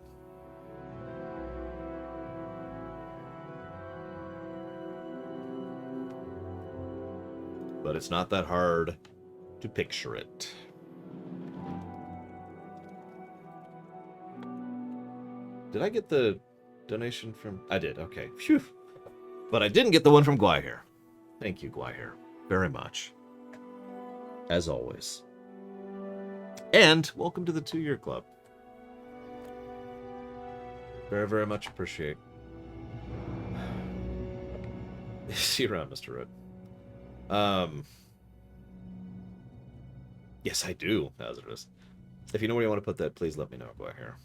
But it's not that hard to picture it. Did I get the donation from... I did, okay. Phew. But I didn't get the one from Gwyhair. Thank you, Gwyhair, very much. As always. And welcome to the 2-year club. Very, very much appreciate. See you around, Mr. Root. Yes, I do. Hazardous. If you know where you want to put that, please let me know. Go here.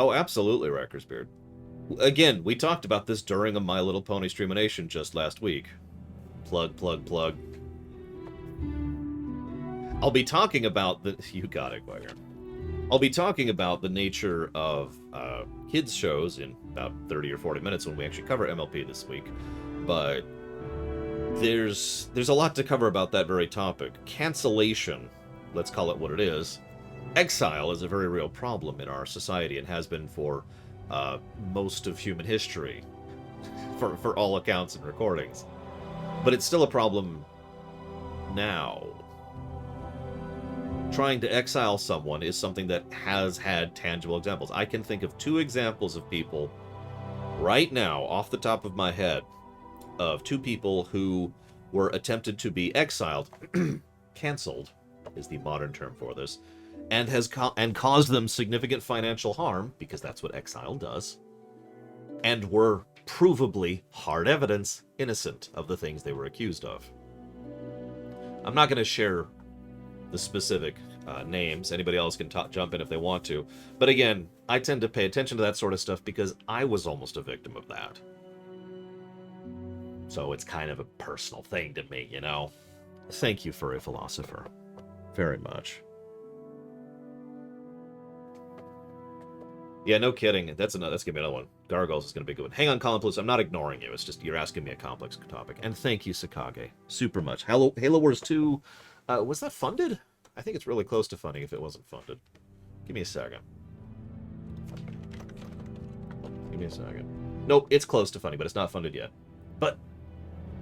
Oh, absolutely, Wrecker's Beard. Again, we talked about this during a My Little Pony Streamination just last week. Plug, plug, plug. I'll be talking about the... You got it, Gwyhair. I'll be talking about the nature of kids' shows in about 30 or 40 minutes when we actually cover MLP this week. But there's a lot to cover about that very topic. Cancellation, let's call it what it is. Exile is a very real problem in our society and has been for most of human history, for all accounts and recordings. But it's still a problem now. Trying to exile someone is something that has had tangible examples. I can think of 2 examples of people right now, off the top of my head, of 2 people who were attempted to be exiled, cancelled is the modern term for this, and caused them significant financial harm, because that's what exile does, and were provably, hard evidence, innocent of the things they were accused of. I'm not going to share the specific names. Anybody else can jump in if they want to. But again, I tend to pay attention to that sort of stuff because I was almost a victim of that. So it's kind of a personal thing to me, you know? Thank you, Furry Philosopher. Very much. Yeah, no kidding. That's gonna be another one. Gargoyles is gonna be a good one. Hang on, Colin Plus. I'm not ignoring you. It's just you're asking me a complex topic. And thank you, Sakage. Super much. Halo Wars 2... was that funded? I think it's really close to funding if it wasn't funded. Give me a second. Give me a second. Nope, it's close to funding, but it's not funded yet. But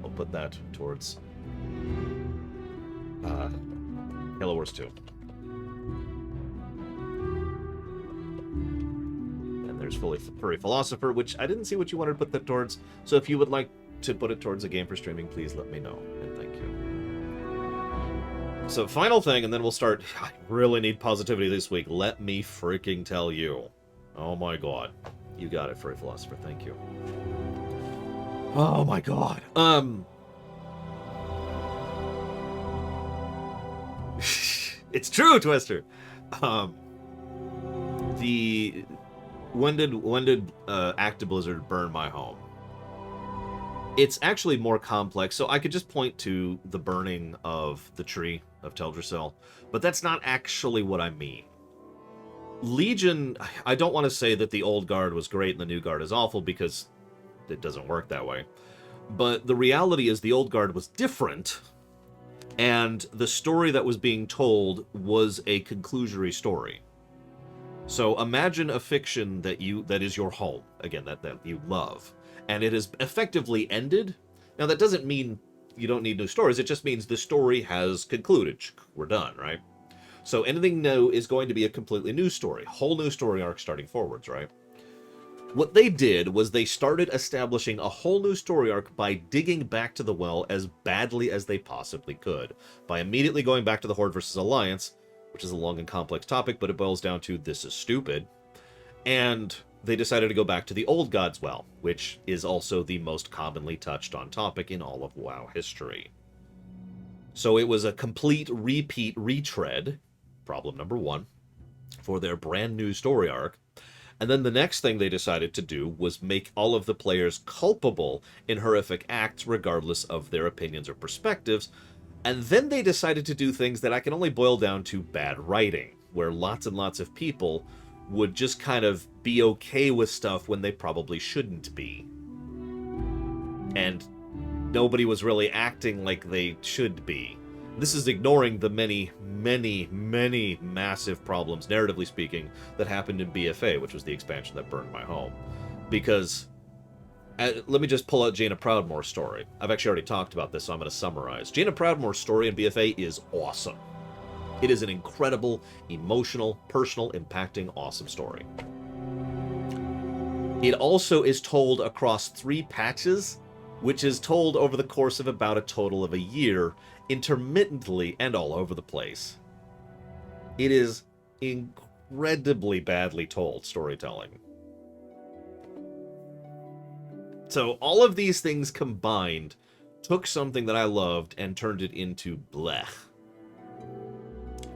I'll put that towards Halo Wars 2. And there's Furry Philosopher, which I didn't see what you wanted to put that towards. So if you would like to put it towards a game for streaming, please let me know. And thank you. So, final thing, and then we'll start. I really need positivity this week. Let me freaking tell you. Oh my god. You got it, Furry Philosopher. Thank you. Oh my god. It's true, Twister. When did Actiblizzard burn my home? It's actually more complex, so I could just point to the burning of the tree of Teldrassil, but that's not actually what I mean. Legion, I don't want to say that the old guard was great and the new guard is awful, because it doesn't work that way. But the reality is the Old Guard was different, and the story that was being told was a conclusory story. So imagine a fiction that is your home, again, that you love, and it has effectively ended. Now, that doesn't mean you don't need new stories, it just means the story has concluded. We're done, right? So anything new is going to be a completely new story, whole new story arc starting forwards, right? What they did was they started establishing a whole new story arc by digging back to the well as badly as they possibly could, by immediately going back to the Horde versus Alliance, which is a long and complex topic, but it boils down to this is stupid. And they decided to go back to the Old Gods well, which is also the most commonly touched on topic in all of WoW history. So it was a complete repeat retread, problem number one, for their brand new story arc. And then the next thing they decided to do was make all of the players culpable in horrific acts regardless of their opinions or perspectives. And then they decided to do things that I can only boil down to bad writing, where lots and lots of people would just kind of be okay with stuff when they probably shouldn't be. And nobody was really acting like they should be. This is ignoring the many, many, many massive problems, narratively speaking, that happened in BFA, which was the expansion that burned my home. Because, let me just pull out Jaina Proudmoore's story. I've actually already talked about this, so I'm going to summarize. Jaina Proudmoore's story in BFA is awesome. It is an incredible, emotional, personal, impacting, awesome story. It also is told across 3 patches, which is told over the course of about a total of a year, intermittently and all over the place. It is incredibly badly told storytelling. So all of these things combined took something that I loved and turned it into blech.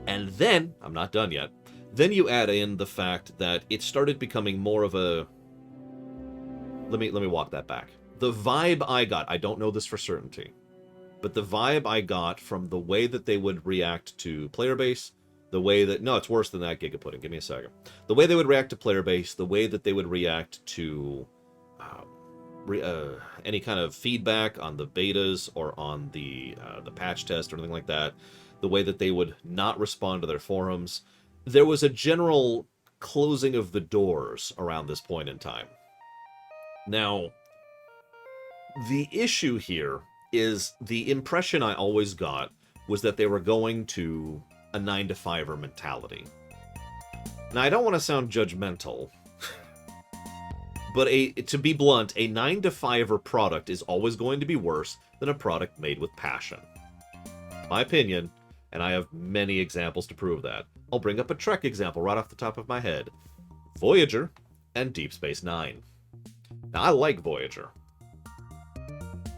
And then, I'm not done yet, then you add in the fact that it started becoming more of a... Let me walk that back. The vibe I got, I don't know this for certainty, but the vibe I got from the way that they would react to player base, the way that... No, it's worse than that, Gigapudding. Give me a second. The way they would react to player base, the way that they would react to any kind of feedback on the betas or on the patch test or anything like that, the way that they would not respond to their forums, there was a general closing of the doors around this point in time. Now, the issue here is the impression I always got was that they were going to a 9-to-5er mentality. Now, I don't want to sound judgmental, but to be blunt, a 9-to-5er product is always going to be worse than a product made with passion. My opinion, and I have many examples to prove that. I'll bring up a Trek example right off the top of my head. Voyager and Deep Space Nine. Now, I like Voyager,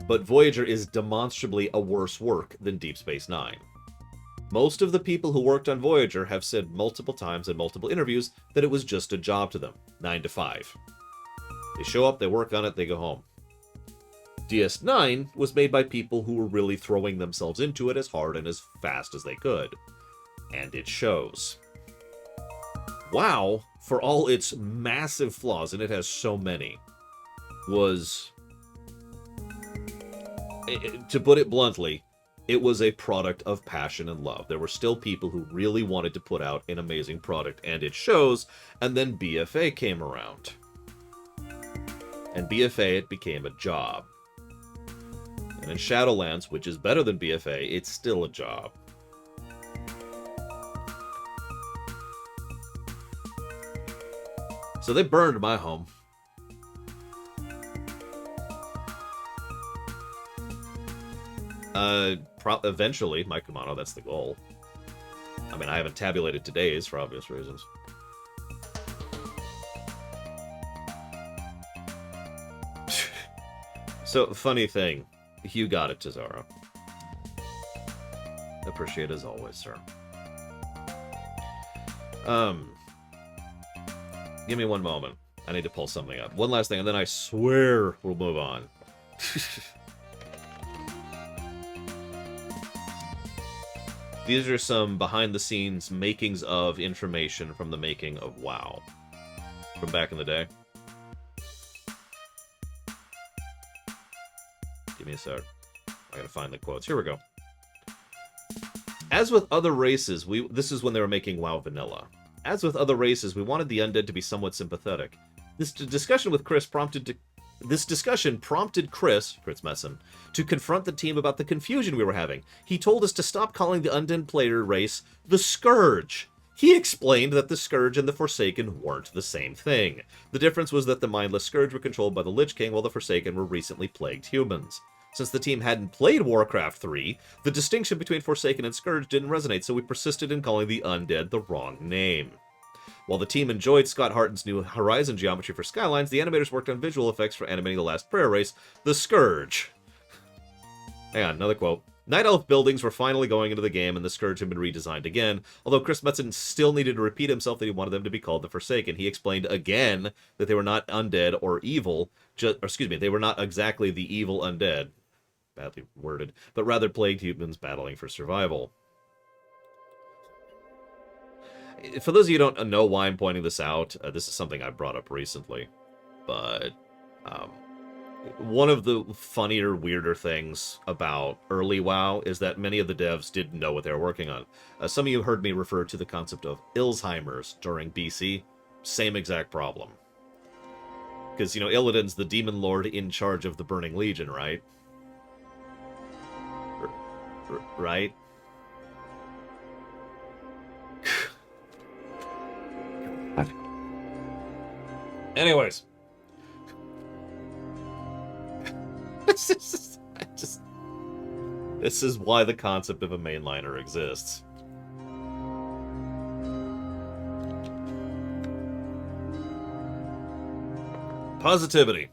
but Voyager is demonstrably a worse work than Deep Space Nine. Most of the people who worked on Voyager have said multiple times in multiple interviews that it was just a job to them, 9 to 5. They show up, they work on it, they go home. DS9 was made by people who were really throwing themselves into it as hard and as fast as they could. And it shows. WoW, for all its massive flaws, and it has so many, was, to put it bluntly, it was a product of passion and love. There were still people who really wanted to put out an amazing product, and it shows, and then BFA came around. And BFA, it became a job. And in Shadowlands, which is better than BFA, it's still a job. So they burned my home. Eventually, my Kumano, that's the goal. I mean, I haven't tabulated today's for obvious reasons. So, funny thing. You got it, Tazara. Appreciate it as always, sir. Give me one moment. I need to pull something up. One last thing, and then I swear we'll move on. These are some behind-the-scenes makings of information from the making of WoW. From back in the day. me a sec. I gotta find the quotes. Here we go. As with other races, this is when they were making WoW Vanilla. As with other races, we wanted the undead to be somewhat sympathetic. This discussion prompted Chris Messon, to confront the team about the confusion we were having. He told us to stop calling the undead player race the Scourge. He explained that the Scourge and the Forsaken weren't the same thing. The difference was that the mindless Scourge were controlled by the Lich King, while the Forsaken were recently plagued humans. Since the team hadn't played Warcraft 3, the distinction between Forsaken and Scourge didn't resonate, so we persisted in calling the undead the wrong name. While the team enjoyed Scott Harton's new horizon geometry for Skylines, the animators worked on visual effects for animating the last prayer race, the Scourge. Hang on, another quote. Night Elf buildings were finally going into the game, and the Scourge had been redesigned again. Although Chris Metzen still needed to repeat himself that he wanted them to be called the Forsaken, he explained again that they were not undead or evil, they were not exactly the evil undead, badly worded, but rather plagued humans battling for survival. For those of you who don't know why I'm pointing this out, this is something I brought up recently, but one of the funnier, weirder things about early WoW is that many of the devs didn't know what they were working on. Some of you heard me refer to the concept of Alzheimer's during BC. Same exact problem. Because, you know, Illidan's the demon lord in charge of the Burning Legion, right? Right? Anyways. This is why the concept of a mainliner exists. Positivity.